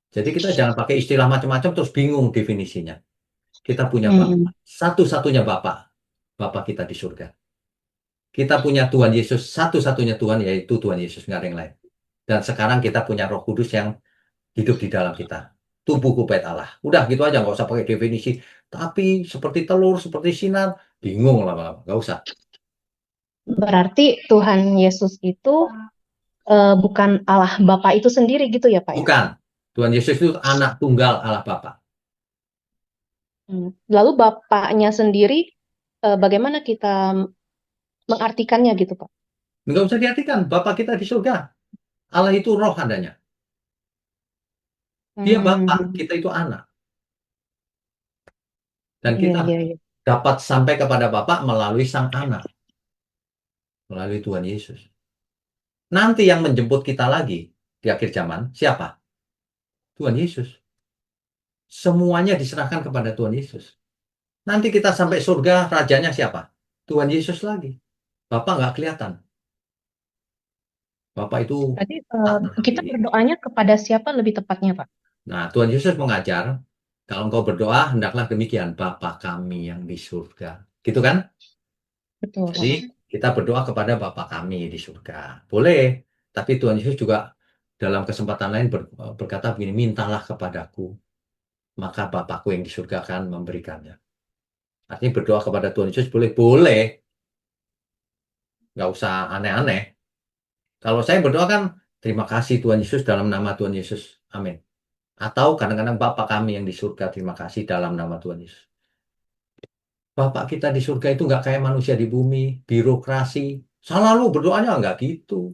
Jadi kita jangan pakai istilah macam-macam terus bingung definisinya. Kita punya Bapa, satu-satunya Bapa, Bapa kita di surga. Kita punya Tuhan Yesus, satu-satunya Tuhan, yaitu Tuhan Yesus, nggak ada yang lain. Dan sekarang kita punya Roh Kudus yang hidup di dalam kita. Tubuh kupet Allah. Udah gitu aja, nggak usah pakai definisi. Tapi seperti telur, seperti sinar, bingung lama-lama. Nggak usah. Berarti Tuhan Yesus itu bukan Allah Bapa itu sendiri gitu ya Pak ya? Bukan. Tuhan Yesus itu anak tunggal Allah Bapa. Lalu Bapaknya sendiri bagaimana kita mengartikannya gitu Pak? Nggak usah diartikan. Bapa kita di surga. Allah itu roh adanya. Dia Bapa, kita itu anak. Dan kita dapat sampai kepada Bapa melalui sang anak. Melalui Tuhan Yesus. Nanti yang menjemput kita lagi di akhir zaman, siapa? Tuhan Yesus. Semuanya diserahkan kepada Tuhan Yesus. Nanti kita sampai surga, rajanya siapa? Tuhan Yesus lagi. Bapak nggak kelihatan. Bapak itu... Berarti kita berdoanya kepada siapa lebih tepatnya Pak? Nah, Tuhan Yesus mengajar, kalau engkau berdoa, hendaklah demikian, Bapa kami yang di surga. Gitu kan? Betul. Jadi, kita berdoa kepada Bapa kami di surga. Boleh, tapi Tuhan Yesus juga dalam kesempatan lain berkata begini, mintalah kepadaku, maka Bapakku yang di surga akan memberikannya. Artinya berdoa kepada Tuhan Yesus boleh. Boleh. Nggak usah aneh-aneh. Kalau saya berdoa kan, terima kasih Tuhan Yesus dalam nama Tuhan Yesus. Amin. Atau kadang-kadang Bapa kami yang di surga, terima kasih dalam nama Tuhan Yesus. Bapak kita di surga itu nggak kayak manusia di bumi, birokrasi. Selalu berdoanya nggak gitu.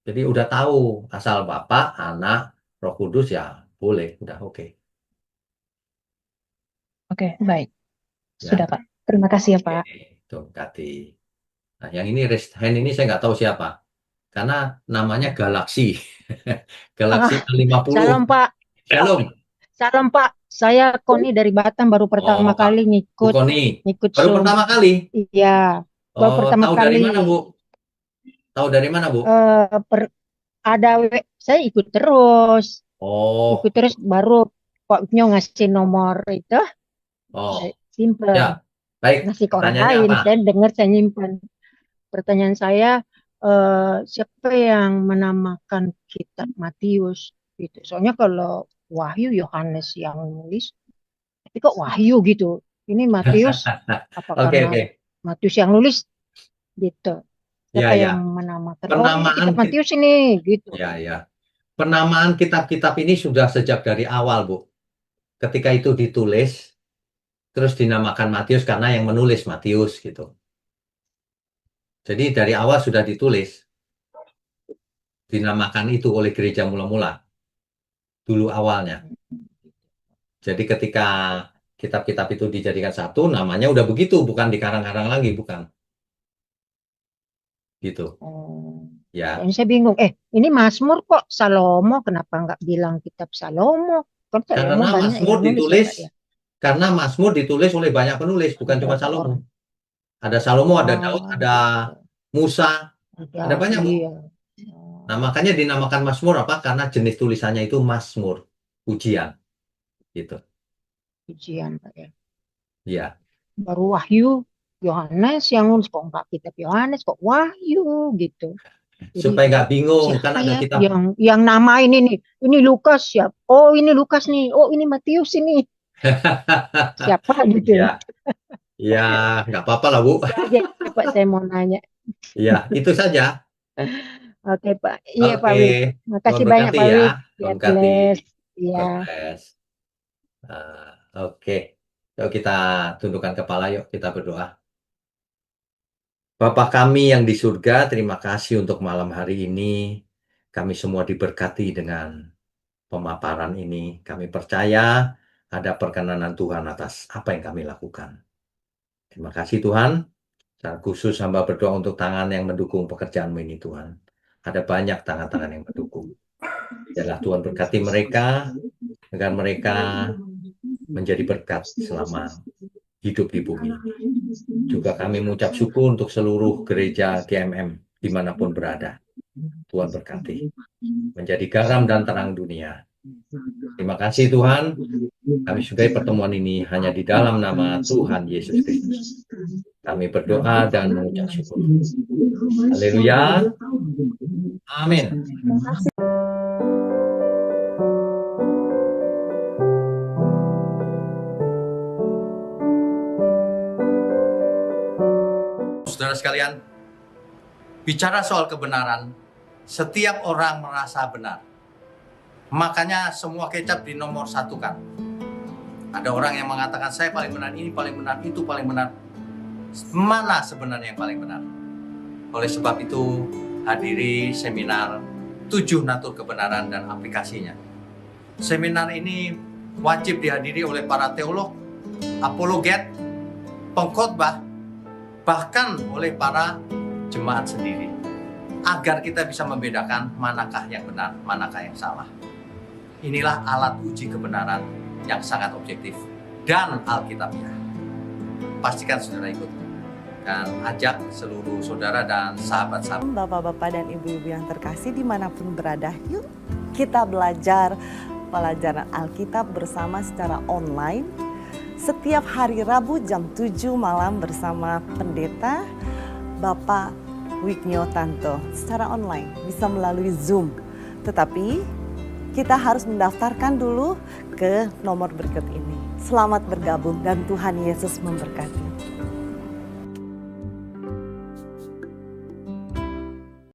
Jadi udah tahu asal Bapak, Anak, Roh Kudus ya boleh, udah oke. Oke, baik. Sudah Pak. Terima kasih ya Pak. Tuh, Kati. Nah, yang ini raise hand ini saya nggak tahu siapa. Karena namanya Galaksi. Galaksi 50. Salam Pak. Shalom. Salam Pak. Saya Koni dari Batam baru pertama kali ngikut. Baru pertama kali? Iya. Baru pertama tahu kali. dari mana Bu? Tahu dari mana Bu? Saya ikut terus. Ikut terus baru Pak Nyo ngasih nomor itu. Simple. Ya. Baik. Ngasih ke orang lain. Apa? Saya dengar, saya nyimpan. Pertanyaan saya, siapa yang menamakan kitab Matius? Gitu. Soalnya kalau Wahyu Yohanes yang nulis, tapi kok Wahyu gitu? Ini Matius, apa karena Matius yang nulis gitu? Siapa yang menamakan? Kitab Matius ini gitu. Ya. Penamaan kitab-kitab ini sudah sejak dari awal, Bu. Ketika itu ditulis, terus dinamakan Matius karena yang menulis Matius gitu. Jadi dari awal sudah ditulis. Dinamakan itu oleh gereja mula-mula. Dulu awalnya. Jadi ketika kitab-kitab itu dijadikan satu, namanya udah begitu, bukan dikarang-karang lagi, bukan. Gitu. Ya. Saya bingung. Ini Mazmur kok Salomo? Kenapa nggak bilang kitab Salomo? Karena Mazmur ditulis, karena Mazmur ditulis oleh banyak penulis, bukan cuma Salomo. Ada Salomo, ada Daud, ada Musa, ada banyak. Nah, makanya dinamakan Mazmur apa? Karena jenis tulisannya itu Mazmur, pujian. Gitu. Pujian, Pak ya. Iya. Baru Wahyu, Yohanes yang nulis, kok nggak kitab Yohanes, kok Wahyu gitu. Jadi, supaya nggak bingung, kan ada kitab yang nama ini Lukas ya. Oh, ini Lukas nih. Oh, ini Matius ini. Siapa gitu ya? Ya, nggak apa-apa lah, Bu. Ya, Pak, saya mau nanya. Ya, itu saja. Oke, Pak. Iya, Pak. Makasih banyak, Pak. God bless. Iya. Oke. Yuk kita tundukkan kepala, yuk kita berdoa. Bapa kami yang di surga, terima kasih untuk malam hari ini. Kami semua diberkati dengan pemaparan ini. Kami percaya ada perkenanan Tuhan atas apa yang kami lakukan. Terima kasih Tuhan. Secara khusus hamba berdoa untuk tangan yang mendukung pekerjaanmu ini Tuhan. Ada banyak tangan-tangan yang mendukung. Biarlah Tuhan berkati mereka, agar mereka menjadi berkat selama hidup di bumi. Juga kami mengucap syukur untuk seluruh gereja GMM dimanapun berada. Tuhan berkati. Menjadi garam dan terang dunia. Terima kasih Tuhan. Kami sudahi pertemuan ini hanya di dalam nama Tuhan Yesus Kristus. Kami berdoa dan mengucap syukur. Haleluya. Amin. Saudara sekalian, bicara soal kebenaran, setiap orang merasa benar. Makanya semua kecap dinomor satukan. Ada orang yang mengatakan saya paling benar, ini paling benar, itu paling benar. Mana sebenarnya yang paling benar? Oleh sebab itu, hadiri seminar 7 natur kebenaran dan aplikasinya. Seminar ini wajib dihadiri oleh para teolog, apologet, pengkhotbah, bahkan oleh para jemaat sendiri. Agar kita bisa membedakan manakah yang benar, manakah yang salah. Inilah alat uji kebenaran yang sangat objektif dan alkitabiah. Pastikan saudara ikut dan ajak seluruh saudara dan sahabat-sahabat. Bapak-bapak dan ibu-ibu yang terkasih dimanapun berada, yuk kita belajar pelajaran Alkitab bersama secara online setiap hari Rabu jam 7 malam bersama pendeta Bapak Wignio Tanto secara online, bisa melalui Zoom. Tetapi kita harus mendaftarkan dulu ke nomor berikut ini. Selamat bergabung dan Tuhan Yesus memberkati.